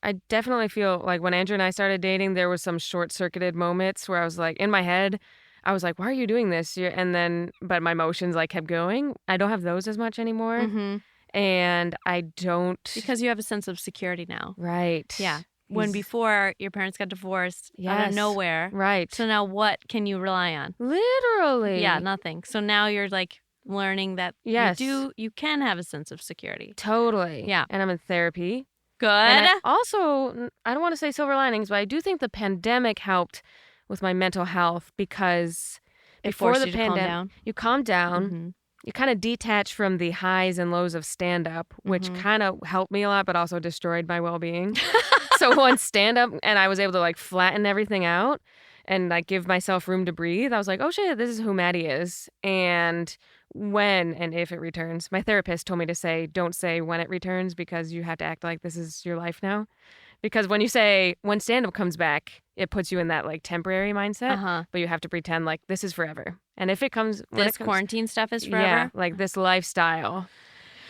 I definitely feel like when Andrew and I started dating, there was some short-circuited moments where I was like, in my head, I was like, why are you doing this? But my emotions like kept going. I don't have those as much anymore. Mm-hmm. And I don't. Because you have a sense of security now. Right. Yeah. When before your parents got divorced out of nowhere. Right. So now what can you rely on? Literally. Yeah, nothing. So now you're like learning that you can have a sense of security. Totally. Yeah. And I'm in therapy. Good. And I don't want to say silver linings, but I do think the pandemic helped with my mental health because before the pandemic, you calm down. Mm-hmm. You kind of detach from the highs and lows of stand-up, which kind of helped me a lot, but also destroyed my well-being. So once stand-up and I was able to like flatten everything out and like give myself room to breathe, I was like, oh shit, this is who Maddy is. And when and if it returns, my therapist told me to say, don't say when it returns because you have to act like this is your life now. Because when stand-up comes back, it puts you in that like temporary mindset, but you have to pretend like this is forever. And if it comes, quarantine stuff is forever. Yeah, like this lifestyle.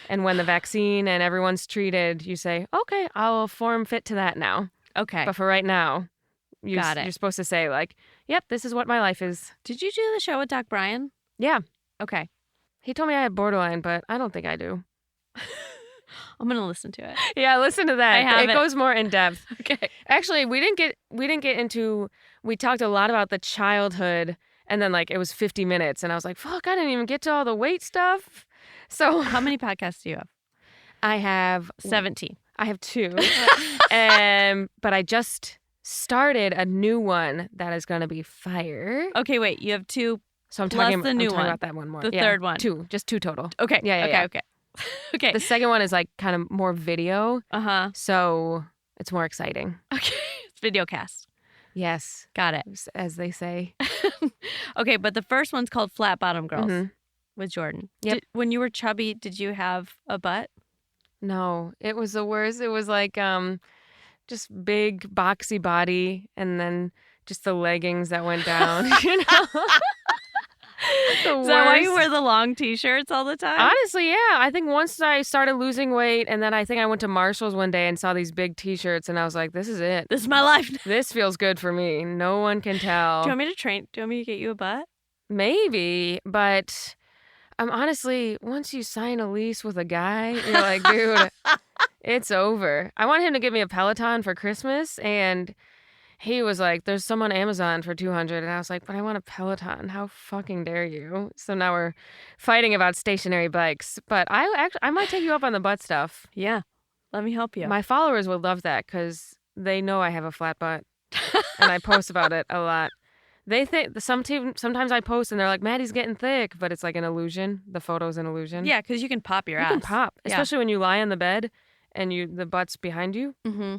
And when the vaccine and everyone's treated, you say, okay, I'll form fit to that now. Okay. But for right now, Got it. you're supposed to say like, yep, this is what my life is. Did you do the show with Doc Bryan? Yeah. Okay. He told me I had borderline, but I don't think I do. I'm gonna listen to it. Yeah, listen to that. I have it goes more in depth. Okay. Actually, we didn't get into. We talked a lot about the childhood, and then like it was 50 minutes, and I was like, "Fuck, I didn't even get to all the weight stuff." So How many podcasts do you have? I have 17. I have 2, but I just started a new one that is gonna be fire. Okay, wait. You have 2. So I'm Plus talking, the new I'm talking one. about that one more. The third one. 2, just 2 total. Okay. Yeah. Okay. Okay. The second one is like kind of more video, So it's more exciting. okay. It's video cast. Yes, Got it. as they say. Okay, but the first one's called Flat Bottom Girls Mhm. with Jordan. Yep. When you were chubby, did you have a butt? No, it was the worst. It was like just big boxy body and then just the leggings that went down, you know. The Is that why you worst. wear the long t-shirts all the time? Honestly, yeah. I think once I started losing weight and then I think I went to Marshall's one day and saw these big t-shirts and I was like, this is it. This is my life. Do This feels good for me. No one can tell. you want me to train? Do you want me to get you a butt? Maybe, but honestly, once you sign a lease with a guy, you're like, dude, it's over. I want him to give me a Peloton for Christmas, and he was like, there's some on Amazon for $200, and I was like, but I want a Peloton. How fucking dare you? So now we're fighting about stationary bikes, but I might take you up on the butt stuff. Yeah. Let me help you. My followers would love that because they know I have a flat butt, and I post about it a lot. They think sometimes I post and they're like, Maddie's getting thick, but it's like an illusion. The photo's an illusion. Yeah, because you can pop your You ass. can pop, Yeah. especially when you lie on the bed and the butt's behind you. Mm-hmm.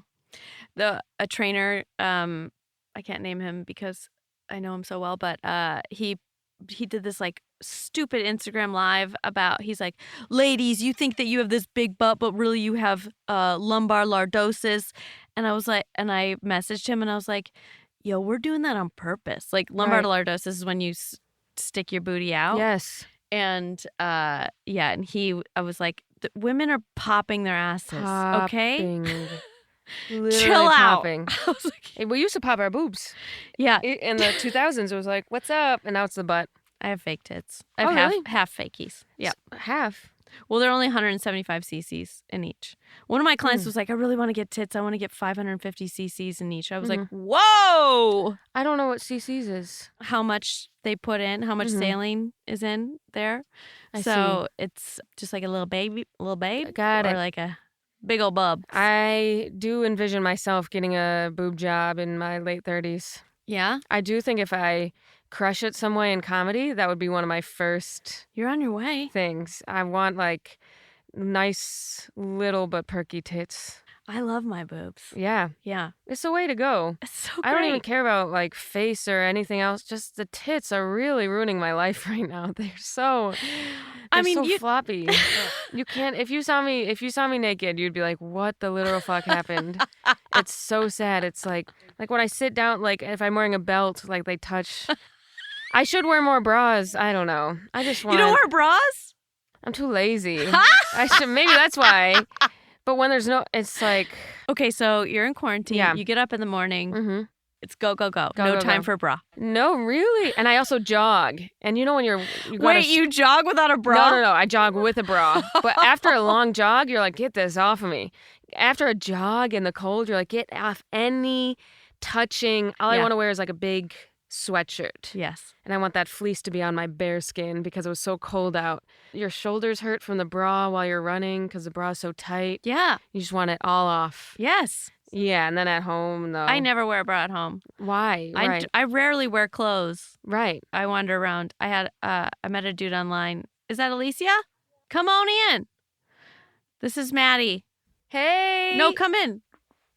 A trainer, I can't name him because I know him so well, but he did this like stupid Instagram live about, he's like, ladies, you think that you have this big butt, but really you have lumbar lordosis. And I was like, and I messaged him and I was like, yo, we're doing that on purpose. Like lumbar lordosis is when you stick your booty out. Yes. And and I was like, women are popping their asses. Okay. Chill out. I was like, We used to pop our boobs. Yeah. In the 2000s, it was like, what's up? And now it's the butt. I have fake tits. I have really? half fakies. Yeah. Half. Well, they're only 175 cc's in each. One of my clients was like, I really want to get tits. I want to get 550 cc's in each. I was like, whoa. I don't know what CC's is. How much they put in, how much saline is in there. I see. It's just like a little babe. Got it. Or like a big old bub. I do envision myself getting a boob job in my late 30s. Yeah? I do think if I crush it some way in comedy, that would be one of my first You're on your way. things. I want like nice little but perky tits. I love my boobs. Yeah. Yeah. It's the way to go. It's so great. I don't even care about like face or anything else. Just the tits are really ruining my life right now. They're so floppy. You can't if you saw me naked, you'd be like, what the literal fuck happened? It's so sad. It's like when I sit down, like if I'm wearing a belt, like they touch. I should wear more bras. I don't know. I just want. You don't wear bras? I'm too lazy. Maybe that's why. But when there's no, it's like. Okay, so you're in quarantine. Yeah. You get up in the morning. Mm-hmm. It's go. No time for a bra. No, really. And I also jog. And you know when you jog without a bra? No. I jog with a bra. But after a long jog, you're like, get this off of me. After a jog in the cold, you're like, get off any touching. All I want to wear is like a big sweatshirt. Yes. And I want that fleece to be on my bare skin because it was so cold out. Your shoulders hurt from the bra while you're running because the bra is so tight. Yeah. You just want it all off. Yes. Yeah, and then at home, though. I never wear a bra at home. Why? Right. I rarely wear clothes. Right. I wander around. I met a dude online. Is that Alicia? Come on in. This is Maddie. Hey. No, come in.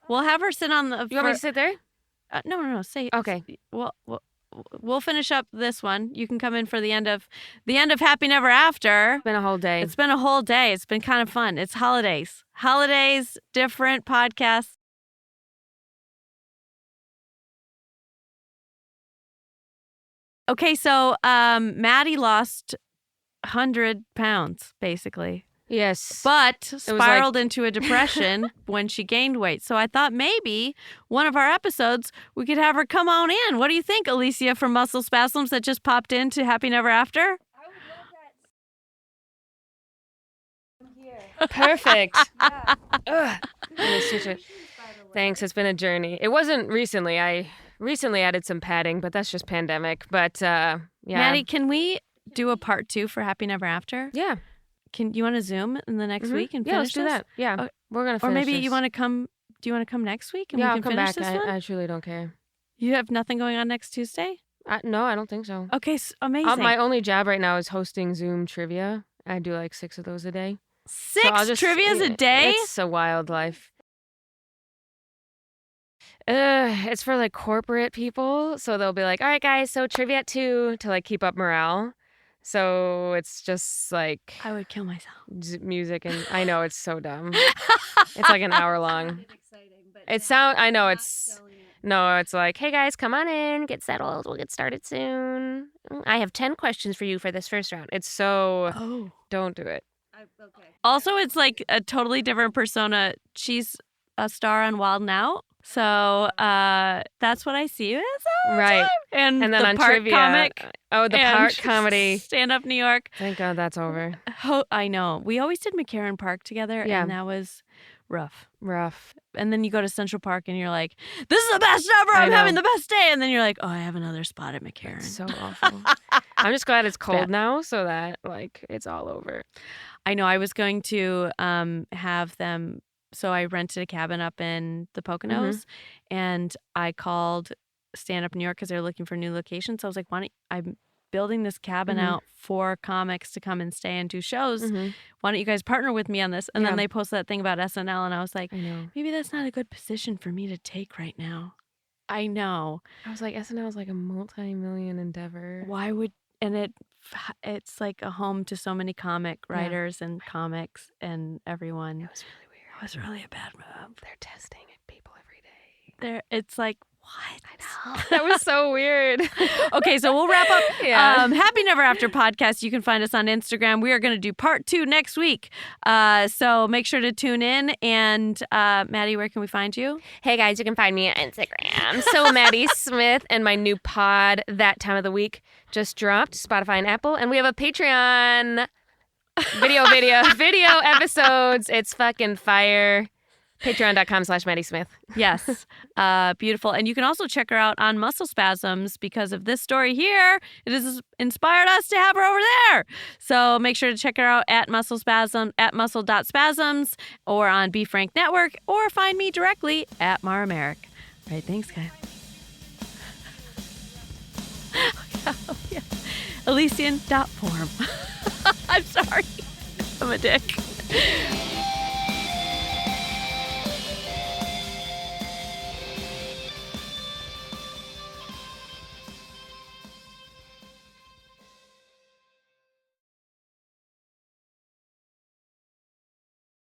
We'll have her sit on the... You want me to sit there? No. Say okay. We'll finish up this one. You can come in for the end of Happy Never After. It's been a whole day. It's been a whole day. It's been kind of fun. It's holidays. Different podcasts. Okay, so Maddie lost 100 pounds basically. Yes. but was spiraled into a depression when she gained weight. So I thought maybe one of our episodes, we could have her come on in. What do you think, Alicia from Muscle Spasms that just popped into Happy Never After? I would love that. I'm here. Perfect. Yeah. Ugh. Let me switch it. Thanks. It's been a journey. It wasn't recently. I recently added some padding, but that's just pandemic. But yeah. Maddie, can we do a part 2 for Happy Never After? Yeah. Can you want to Zoom in the next week and Yeah, finish let's do this? that. Yeah. Oh, We're going to Or finish maybe this. you want to come. Do you want to come next week and Yeah, we I'll can come finish back. this one? I truly don't care. You have nothing going on next Tuesday? No, I don't think so. Okay, amazing. My only job right now is hosting Zoom trivia. I do like 6 of those a day. 6 So I'll just- trivias a day? It's a wild life. It's for like corporate people. So they'll be like, all right, guys, so trivia at 2 to like keep up morale. So it's just like I would kill myself. music. And I know it's so dumb. It's like an hour long. I know it's. No, it's like, hey guys, come on in, get settled. We'll get started soon. I have 10 questions for you for this first round. It's so. Don't do it. Okay. Also, it's like a totally different persona. She's a star on Wild 'N Out. So that's what I see you as all the Right. time. And And then the on park trivia. comic. Oh, the and park comedy. Stand Up New York. Thank God that's over. I know. We always did McCarran Park together, Yeah. and that was rough. Rough. And then you go to Central Park and you're like, this is the best ever. I I'm know. having the best day. And then you're like, oh, I have another spot at McCarran. It's so awful. I'm just glad it's cold Bad. now so that like it's all over. I know I was going to have them. So I rented a cabin up in the Poconos and I called Stand Up New York because they're looking for new locations. So I was like, I'm building this cabin out for comics to come and stay and do shows. Why don't you guys partner with me on this? And then they posted that thing about SNL and I was like, I know. maybe that's not a good position for me to take right now. I know. I was like, SNL is like a multi-million endeavor. Why would, and it's like a home to so many comic writers and comics and everyone. It was really weird. It was really a bad move. They're testing people every day. It's like, what? I know. That was so weird. Okay, so we'll wrap up. Yeah. Happy Never After podcast. You can find us on Instagram. We are going to do part 2 next week. So make sure to tune in. And Maddie, where can we find you? Hey guys, you can find me on Instagram. So Maddy Smith and my new pod, That Time of the Week, just dropped, Spotify and Apple. And we have a Patreon video episodes. It's fucking fire. Patreon.com/Maddy Smith. Yes. Beautiful. And you can also check her out on Muscle Spasms because of this story here. It has inspired us to have her over there. So make sure to check her out at muscle.spasms or on Be Frank Network or find me directly at Mara Merrick. All right. Thanks, guys. Elysian.form. I'm sorry. I'm a dick.